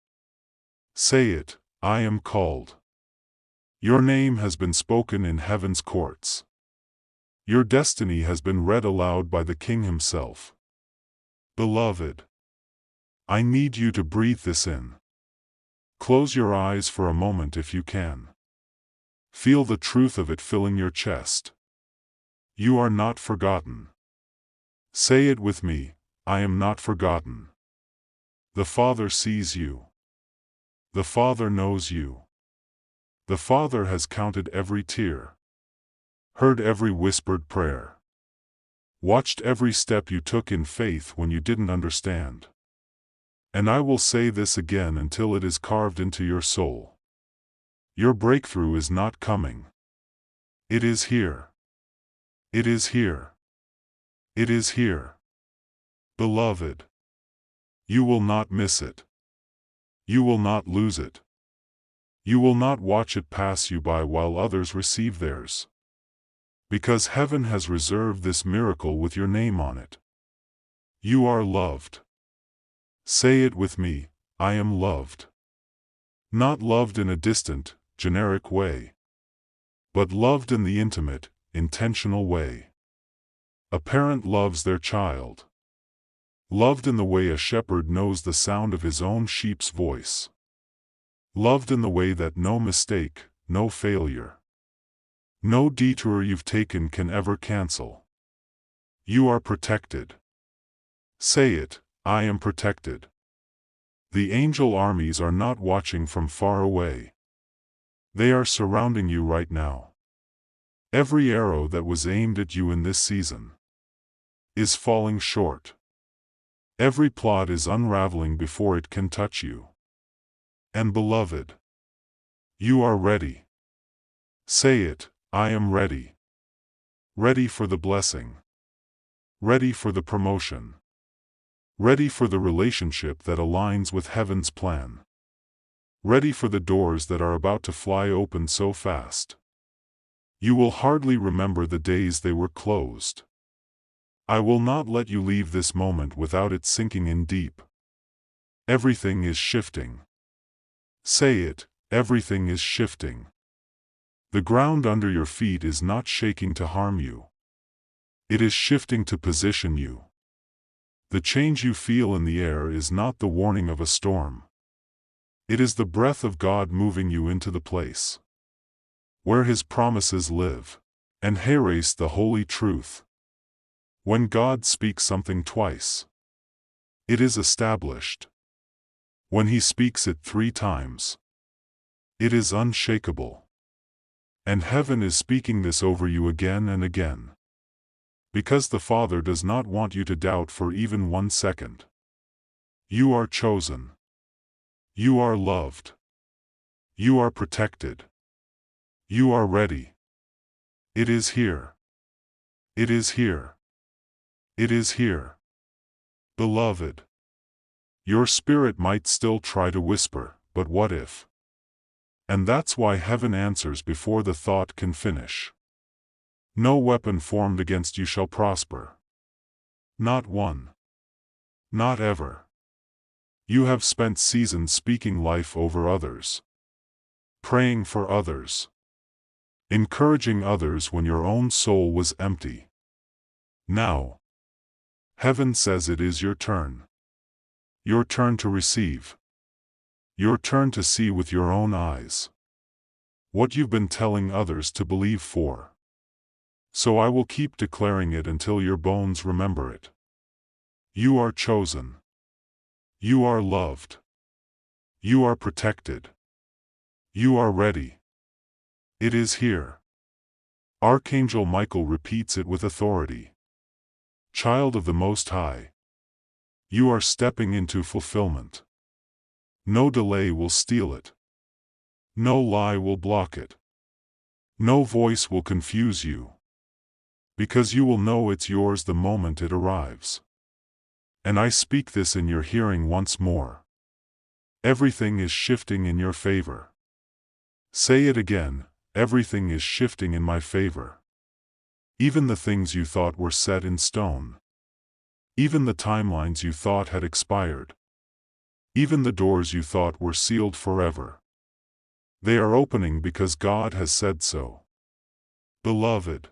Say it, I am called. Your name has been spoken in heaven's courts. Your destiny has been read aloud by the King himself. Beloved, I need you to breathe this in. Close your eyes for a moment if you can. Feel the truth of it filling your chest. You are not forgotten. Say it with me, I am not forgotten. The Father sees you. The Father knows you. The Father has counted every tear, heard every whispered prayer, watched every step you took in faith when you didn't understand. And I will say this again until it is carved into your soul. Your breakthrough is not coming. It is here. It is here. It is here. Beloved, you will not miss it. You will not lose it. You will not watch it pass you by while others receive theirs. Because heaven has reserved this miracle with your name on it. You are loved. Say it with me, I am loved. Not loved in a distant, generic way, but loved in the intimate, intentional way. A parent loves their child. Loved in the way a shepherd knows the sound of his own sheep's voice. Loved in the way that no mistake, no failure, no detour you've taken can ever cancel. You are protected. Say it, I am protected. The angel armies are not watching from far away. They are surrounding you right now. Every arrow that was aimed at you in this season is falling short. Every plot is unraveling before it can touch you. And beloved, you are ready. Say it, I am ready. Ready for the blessing. Ready for the promotion. Ready for the relationship that aligns with heaven's plan. Ready for the doors that are about to fly open so fast. You will hardly remember the days they were closed. I will not let you leave this moment without it sinking in deep. Everything is shifting. Say it, everything is shifting. The ground under your feet is not shaking to harm you. It is shifting to position you. The change you feel in the air is not the warning of a storm. It is the breath of God moving you into the place where His promises live. And erase the holy truth. When God speaks something twice, it is established. When He speaks it 3 times, it is unshakable. And heaven is speaking this over you again and again. Because the Father does not want you to doubt for even 1 second. You are chosen. You are loved. You are protected. You are ready. It is here. It is here. It is here. Beloved, your spirit might still try to whisper, but what if? And that's why heaven answers before the thought can finish. No weapon formed against you shall prosper. Not one. Not ever. You have spent seasons speaking life over others, praying for others, encouraging others when your own soul was empty. Now, heaven says it is your turn. Your turn to receive. Your turn to see with your own eyes what you've been telling others to believe for. So I will keep declaring it until your bones remember it. You are chosen. You are loved. You are protected. You are ready. It is here. Archangel Michael repeats it with authority. Child of the Most High, you are stepping into fulfillment. No delay will steal it. No lie will block it. No voice will confuse you. Because you will know it's yours the moment it arrives. And I speak this in your hearing once more. Everything is shifting in your favor. Say it again, everything is shifting in my favor. Even the things you thought were set in stone. Even the timelines you thought had expired. Even the doors you thought were sealed forever. They are opening because God has said so. Beloved,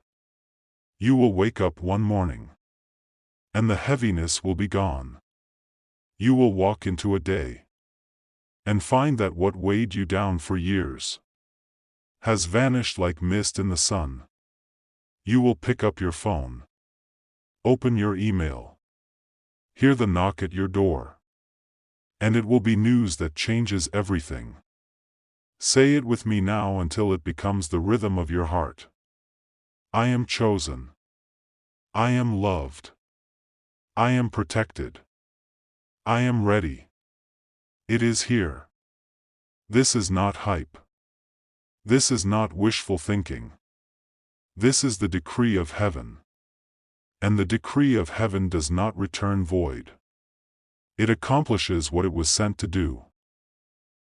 you will wake up one morning, and the heaviness will be gone. You will walk into a day, and find that what weighed you down for years has vanished like mist in the sun. You will pick up your phone, open your email, hear the knock at your door, and it will be news that changes everything. Say it with me now until it becomes the rhythm of your heart. I am chosen. I am loved. I am protected. I am ready. It is here. This is not hype. This is not wishful thinking. This is the decree of heaven. And the decree of heaven does not return void. It accomplishes what it was sent to do.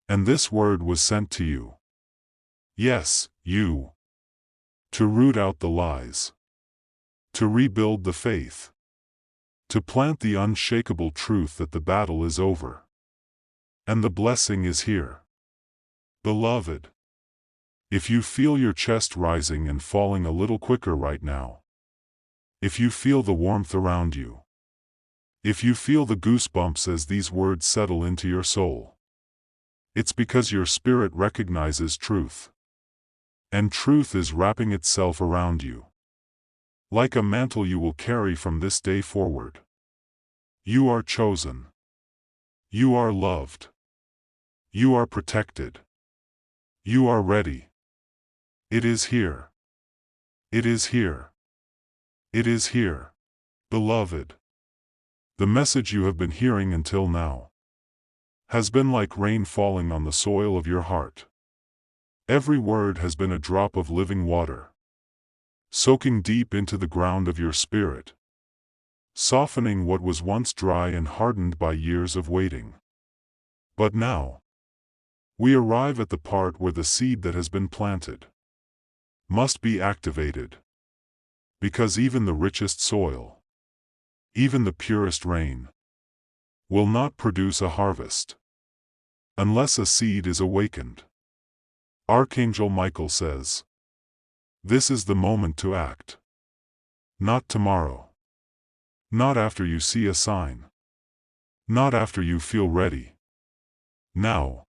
And this word was sent to you. Yes, you. To root out the lies. To rebuild the faith. To plant the unshakable truth that the battle is over. And the blessing is here. Beloved. If you feel your chest rising and falling a little quicker right now. If you feel the warmth around you. If you feel the goosebumps as these words settle into your soul. It's because your spirit recognizes truth. And truth is wrapping itself around you. Like a mantle you will carry from this day forward. You are chosen. You are loved. You are protected. You are ready. It is here. It is here. It is here. Beloved. The message you have been hearing until now has been like rain falling on the soil of your heart. Every word has been a drop of living water, soaking deep into the ground of your spirit, softening what was once dry and hardened by years of waiting. But now, we arrive at the part where the seed that has been planted must be activated. Because even the richest soil, even the purest rain, will not produce a harvest unless a seed is awakened. Archangel Michael says, this is the moment to act. Not tomorrow. Not after you see a sign. Not after you feel ready. Now.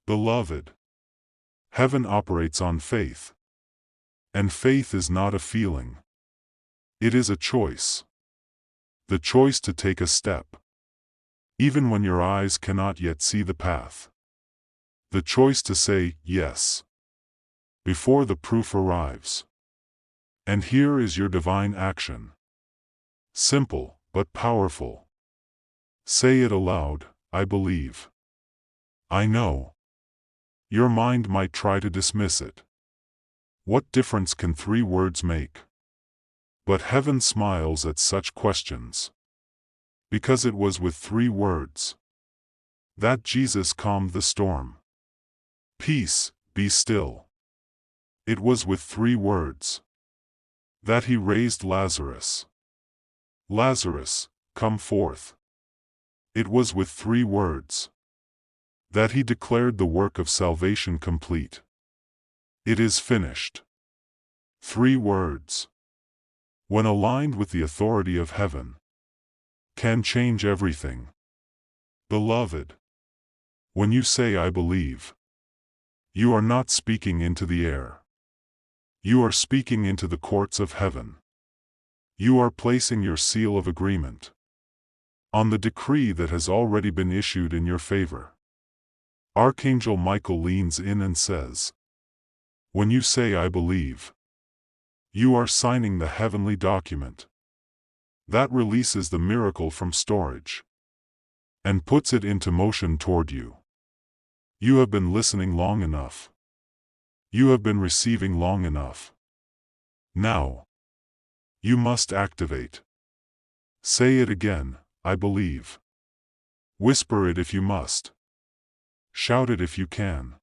Beloved. Heaven operates on faith. And faith is not a feeling. It is a choice. The choice to take a step. Even when your eyes cannot yet see the path. The choice to say yes. Before the proof arrives. And here is your divine action. Simple, but powerful. Say it aloud, I believe. I know. Your mind might try to dismiss it. What difference can 3 words make? But heaven smiles at such questions. Because it was with 3 words that Jesus calmed the storm. Peace, be still. It was with 3 words that he raised Lazarus. Lazarus, come forth. It was with 3 words that he declared the work of salvation complete. It is finished. 3 words, when aligned with the authority of heaven, can change everything. Beloved, when you say I believe, you are not speaking into the air. You are speaking into the courts of heaven. You are placing your seal of agreement on the decree that has already been issued in your favor. Archangel Michael leans in and says, when you say I believe, you are signing the heavenly document that releases the miracle from storage and puts it into motion toward you. You have been listening long enough. You have been receiving long enough. Now, you must activate. Say it again, I believe. Whisper it if you must. Shout it if you can.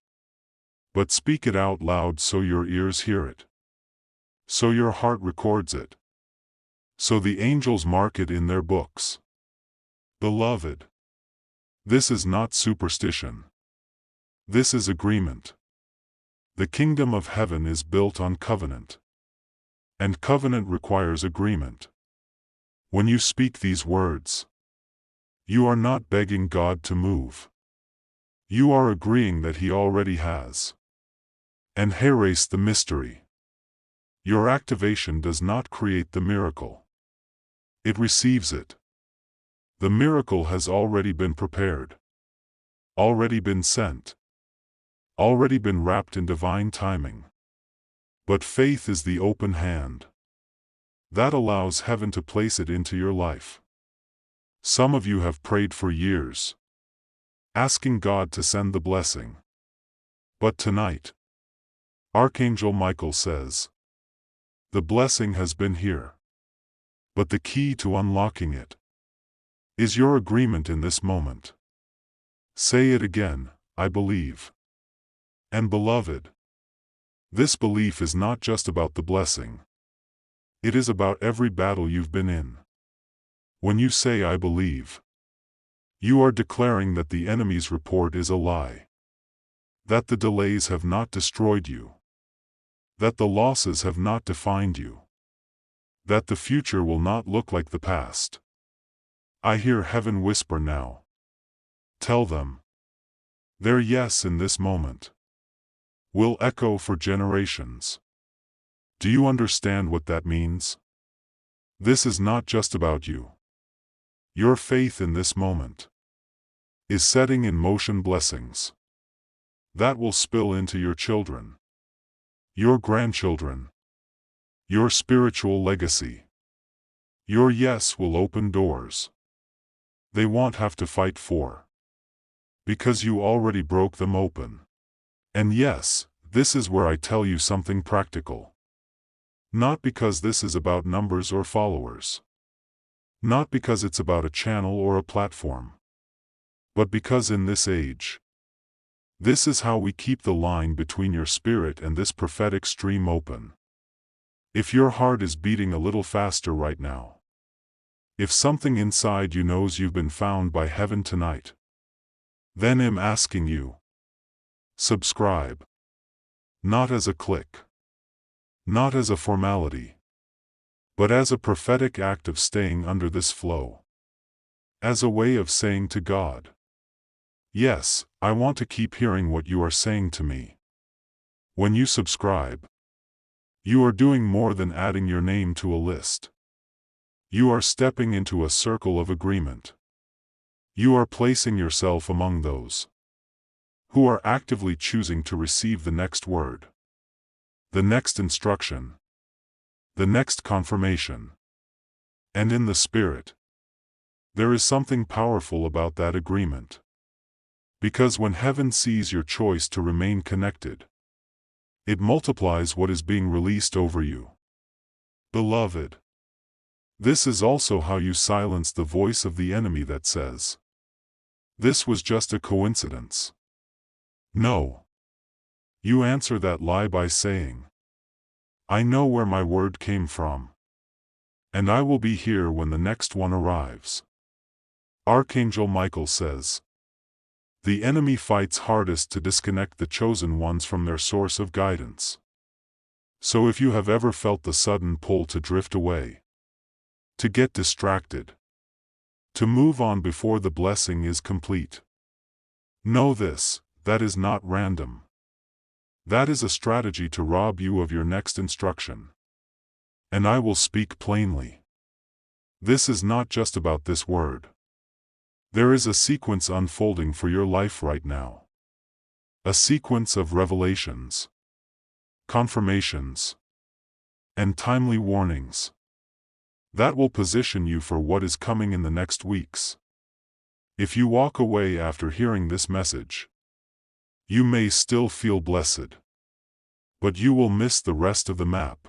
But speak it out loud so your ears hear it. So your heart records it. So the angels mark it in their books. Beloved, this is not superstition. This is agreement. The kingdom of heaven is built on covenant. And covenant requires agreement. When you speak these words, you are not begging God to move. You are agreeing that He already has. And erase the mystery. Your activation does not create the miracle. It receives it. The miracle has already been prepared. Already been sent. Already been wrapped in divine timing. But faith is the open hand that allows heaven to place it into your life. Some of you have prayed for years, asking God to send the blessing. But tonight, Archangel Michael says, the blessing has been here. But the key to unlocking it is your agreement in this moment. Say it again, I believe. And beloved, This belief is not just about the blessing. It is about every battle you've been in. When you say "I believe," you are declaring that the enemy's report is a lie. That the delays have not destroyed you. That the losses have not defined you. That the future will not look like the past. I hear heaven whisper now. Tell them. Their yes in this moment will echo for generations. Do you understand what that means? This is not just about you. Your faith in this moment is setting in motion blessings that will spill into your children, your grandchildren, your spiritual legacy. Your yes will open doors they won't have to fight for, because you already broke them open. And yes, this is where I tell you something practical. Not because this is about numbers or followers. Not because it's about a channel or a platform. But because in this age, this is how we keep the line between your spirit and this prophetic stream open. If your heart is beating a little faster right now, if something inside you knows you've been found by heaven tonight, then I'm asking you, subscribe. Not as a click. Not as a formality. But as a prophetic act of staying under this flow. As a way of saying to God, yes, I want to keep hearing what you are saying to me. When you subscribe, you are doing more than adding your name to a list. You are stepping into a circle of agreement. You are placing yourself among those who are actively choosing to receive the next word, the next instruction, the next confirmation. And in the spirit, there is something powerful about that agreement. Because when heaven sees your choice to remain connected, it multiplies what is being released over you. Beloved, this is also how you silence the voice of the enemy that says, "This was just a coincidence." No. You answer that lie by saying, "I know where my word came from. And I will be here when the next one arrives." Archangel Michael says, the enemy fights hardest to disconnect the chosen ones from their source of guidance. So if you have ever felt the sudden pull to drift away, to get distracted, to move on before the blessing is complete, know this, that is not random. That is a strategy to rob you of your next instruction. And I will speak plainly. This is not just about this word. There is a sequence unfolding for your life right now. A sequence of revelations, confirmations, and timely warnings that will position you for what is coming in the next weeks. If you walk away after hearing this message, you may still feel blessed, but you will miss the rest of the map.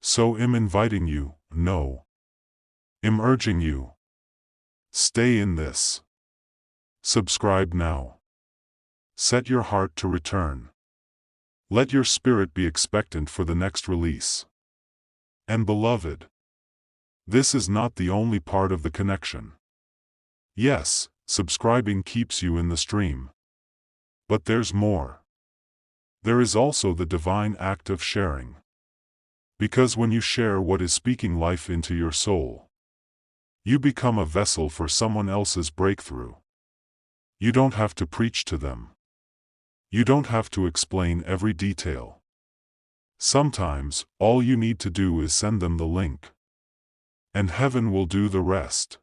So I'm inviting you, no. I'm urging you. Stay in this. Subscribe now. Set your heart to return. Let your spirit be expectant for the next release. And beloved, this is not the only part of the connection. Yes, subscribing keeps you in the stream. But there's more. There is also the divine act of sharing. Because when you share what is speaking life into your soul, you become a vessel for someone else's breakthrough. You don't have to preach to them. You don't have to explain every detail. Sometimes, all you need to do is send them the link. And heaven will do the rest.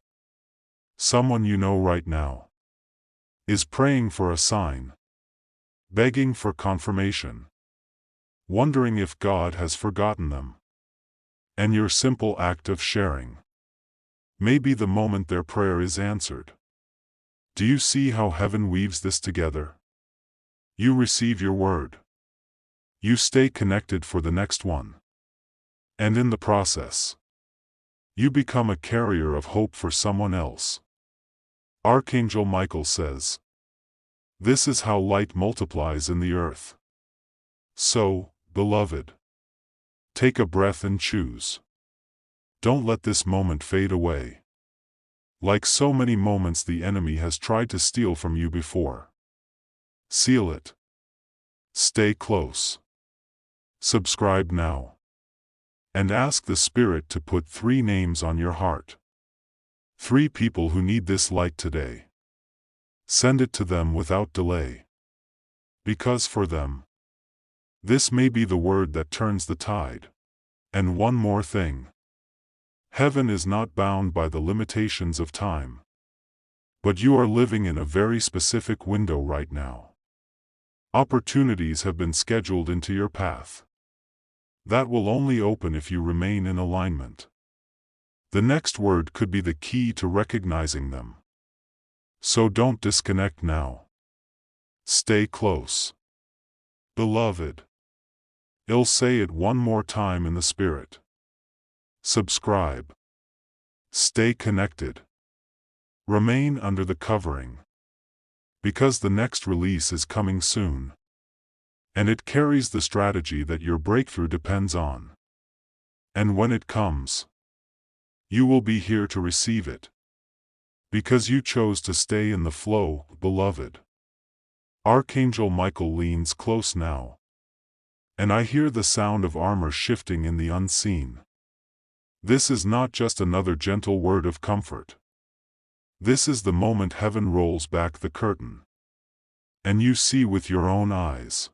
Someone you know right now is praying for a sign, begging for confirmation, wondering if God has forgotten them. And your simple act of sharing may be the moment their prayer is answered. Do you see how heaven weaves this together? You receive your word. You stay connected for the next one. And in the process, you become a carrier of hope for someone else. Archangel Michael says, this is how light multiplies in the earth. So, beloved, take a breath and choose. Don't let this moment fade away. Like so many moments the enemy has tried to steal from you before. Seal it. Stay close. Subscribe now. And ask the Spirit to put 3 names on your heart. 3 people who need this light today. Send it to them without delay. Because for them, this may be the word that turns the tide. And one more thing. Heaven is not bound by the limitations of time. But you are living in a very specific window right now. Opportunities have been scheduled into your path. That will only open if you remain in alignment. The next word could be the key to recognizing them. So don't disconnect now. Stay close. Beloved. I'll say it one more time in the Spirit. Subscribe. Stay connected. Remain under the covering. Because the next release is coming soon. And it carries the strategy that your breakthrough depends on. And when it comes, you will be here to receive it. Because you chose to stay in the flow, beloved. Archangel Michael leans close now. And I hear the sound of armor shifting in the unseen. This is not just another gentle word of comfort. This is the moment heaven rolls back the curtain. And you see with your own eyes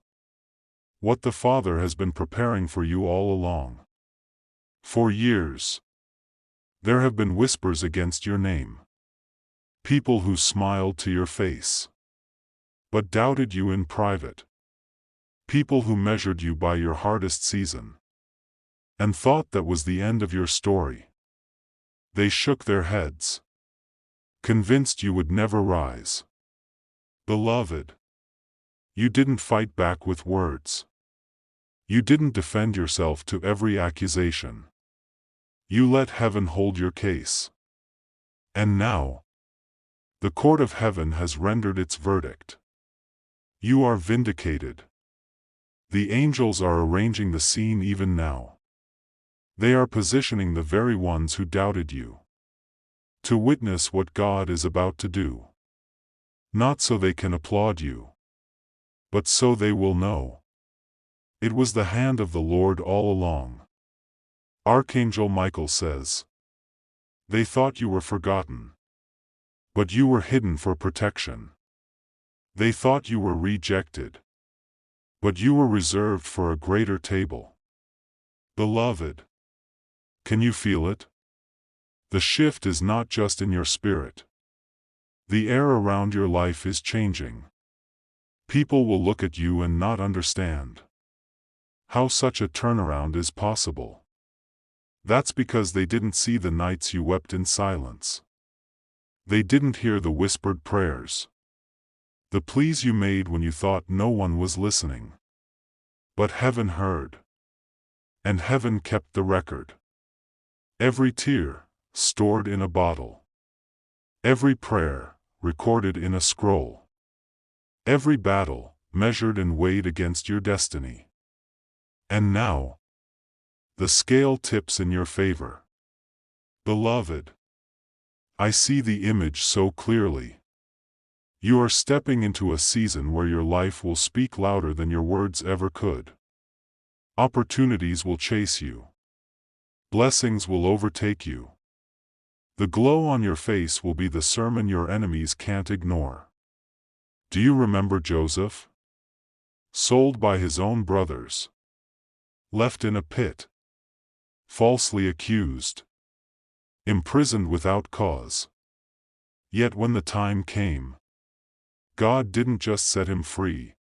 what the Father has been preparing for you all along. For years, there have been whispers against your name. People who smiled to your face, but doubted you in private. People who measured you by your hardest season, and thought that was the end of your story. They shook their heads, convinced you would never rise. Beloved, you didn't fight back with words. You didn't defend yourself to every accusation. You let heaven hold your case. And now, the court of heaven has rendered its verdict. You are vindicated. The angels are arranging the scene even now. They are positioning the very ones who doubted you to witness what God is about to do. Not so they can applaud you, but so they will know. It was the hand of the Lord all along. Archangel Michael says, they thought you were forgotten, but you were hidden for protection. They thought you were rejected, but you were reserved for a greater table. Beloved, can you feel it? The shift is not just in your spirit. The air around your life is changing. People will look at you and not understand how such a turnaround is possible. That's because they didn't see the nights you wept in silence. They didn't hear the whispered prayers, the pleas you made when you thought no one was listening. But heaven heard. And heaven kept the record. Every tear, stored in a bottle. Every prayer, recorded in a scroll. Every battle, measured and weighed against your destiny. And now, the scale tips in your favor. Beloved, I see the image so clearly. You are stepping into a season where your life will speak louder than your words ever could. Opportunities will chase you. Blessings will overtake you. The glow on your face will be the sermon your enemies can't ignore. Do you remember Joseph? Sold by his own brothers. Left in a pit. Falsely accused. Imprisoned without cause. Yet when the time came, God didn't just set him free.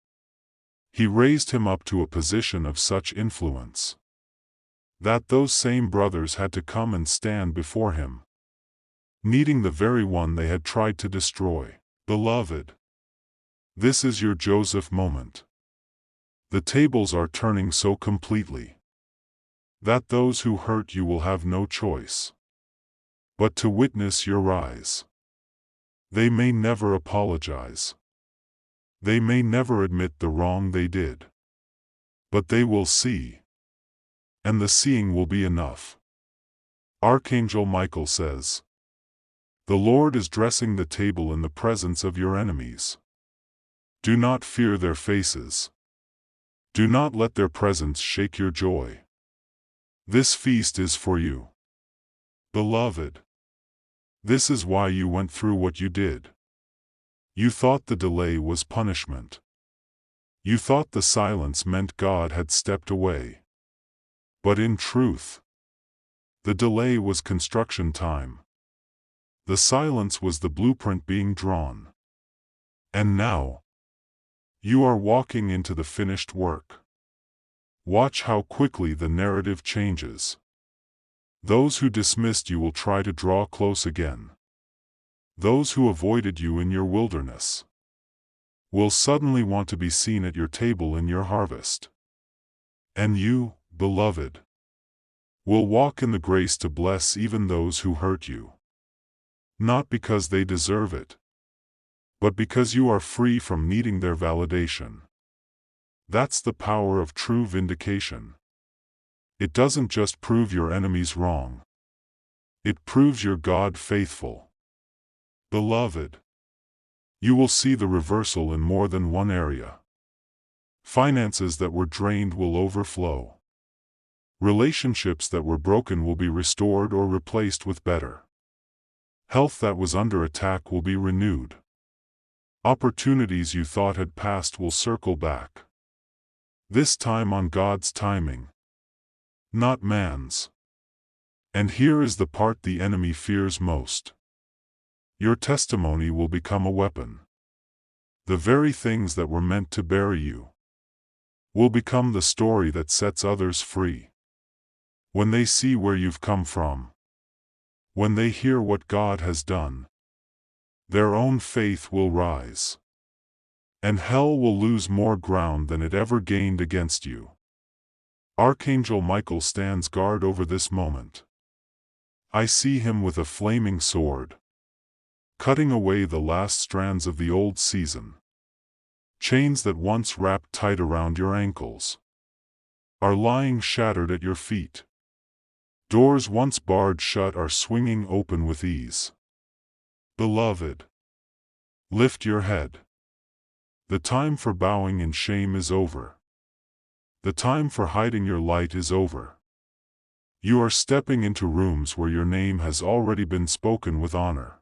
He raised him up to a position of such influence that those same brothers had to come and stand before him, needing the very one they had tried to destroy. Beloved, this is your Joseph moment. The tables are turning so completely that those who hurt you will have no choice but to witness your rise. They may never apologize. They may never admit the wrong they did. But they will see. And the seeing will be enough. Archangel Michael says, "The Lord is dressing the table in the presence of your enemies. Do not fear their faces. Do not let their presence shake your joy. This feast is for you. Beloved, this is why you went through what you did. You thought the delay was punishment. You thought the silence meant God had stepped away. But in truth, the delay was construction time. The silence was the blueprint being drawn. And now, you are walking into the finished work. Watch how quickly the narrative changes. Those who dismissed you will try to draw close again. Those who avoided you in your wilderness will suddenly want to be seen at your table in your harvest. And you, beloved, will walk in the grace to bless even those who hurt you. Not because they deserve it, but because you are free from needing their validation. That's the power of true vindication. It doesn't just prove your enemies wrong. It proves your God faithful. Beloved, you will see the reversal in more than one area. Finances that were drained will overflow. Relationships that were broken will be restored or replaced with better. Health that was under attack will be renewed. Opportunities you thought had passed will circle back. This time on God's timing, not man's. And here is the part the enemy fears most. Your testimony will become a weapon. The very things that were meant to bury you will become the story that sets others free. When they see where you've come from, when they hear what God has done, their own faith will rise. And hell will lose more ground than it ever gained against you. Archangel Michael stands guard over this moment. I see him with a flaming sword, cutting away the last strands of the old season. Chains that once wrapped tight around your ankles are lying shattered at your feet. Doors once barred shut are swinging open with ease. Beloved, lift your head. The time for bowing in shame is over. The time for hiding your light is over. You are stepping into rooms where your name has already been spoken with honor.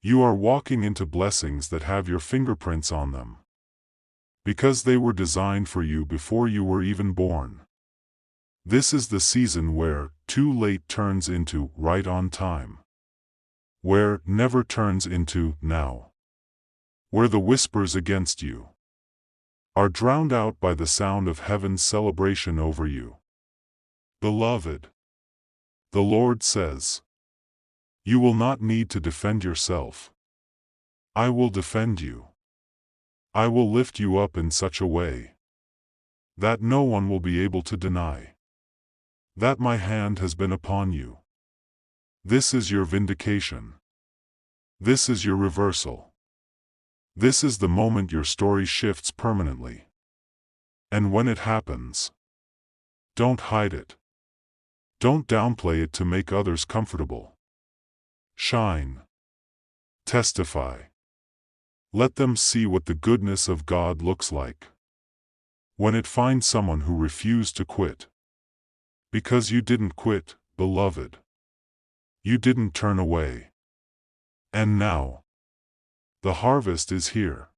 You are walking into blessings that have your fingerprints on them, because they were designed for you before you were even born. This is the season where too late turns into right on time. Where never turns into now. Where the whispers against you are drowned out by the sound of heaven's celebration over you. Beloved, the Lord says, you will not need to defend yourself. I will defend you. I will lift you up in such a way that no one will be able to deny that my hand has been upon you. This is your vindication. This is your reversal. This is the moment your story shifts permanently. And when it happens, don't hide it. Don't downplay it to make others comfortable. Shine. Testify. Let them see what the goodness of God looks like. When it finds someone who refused to quit. Because you didn't quit, beloved. You didn't turn away. And now, the harvest is here.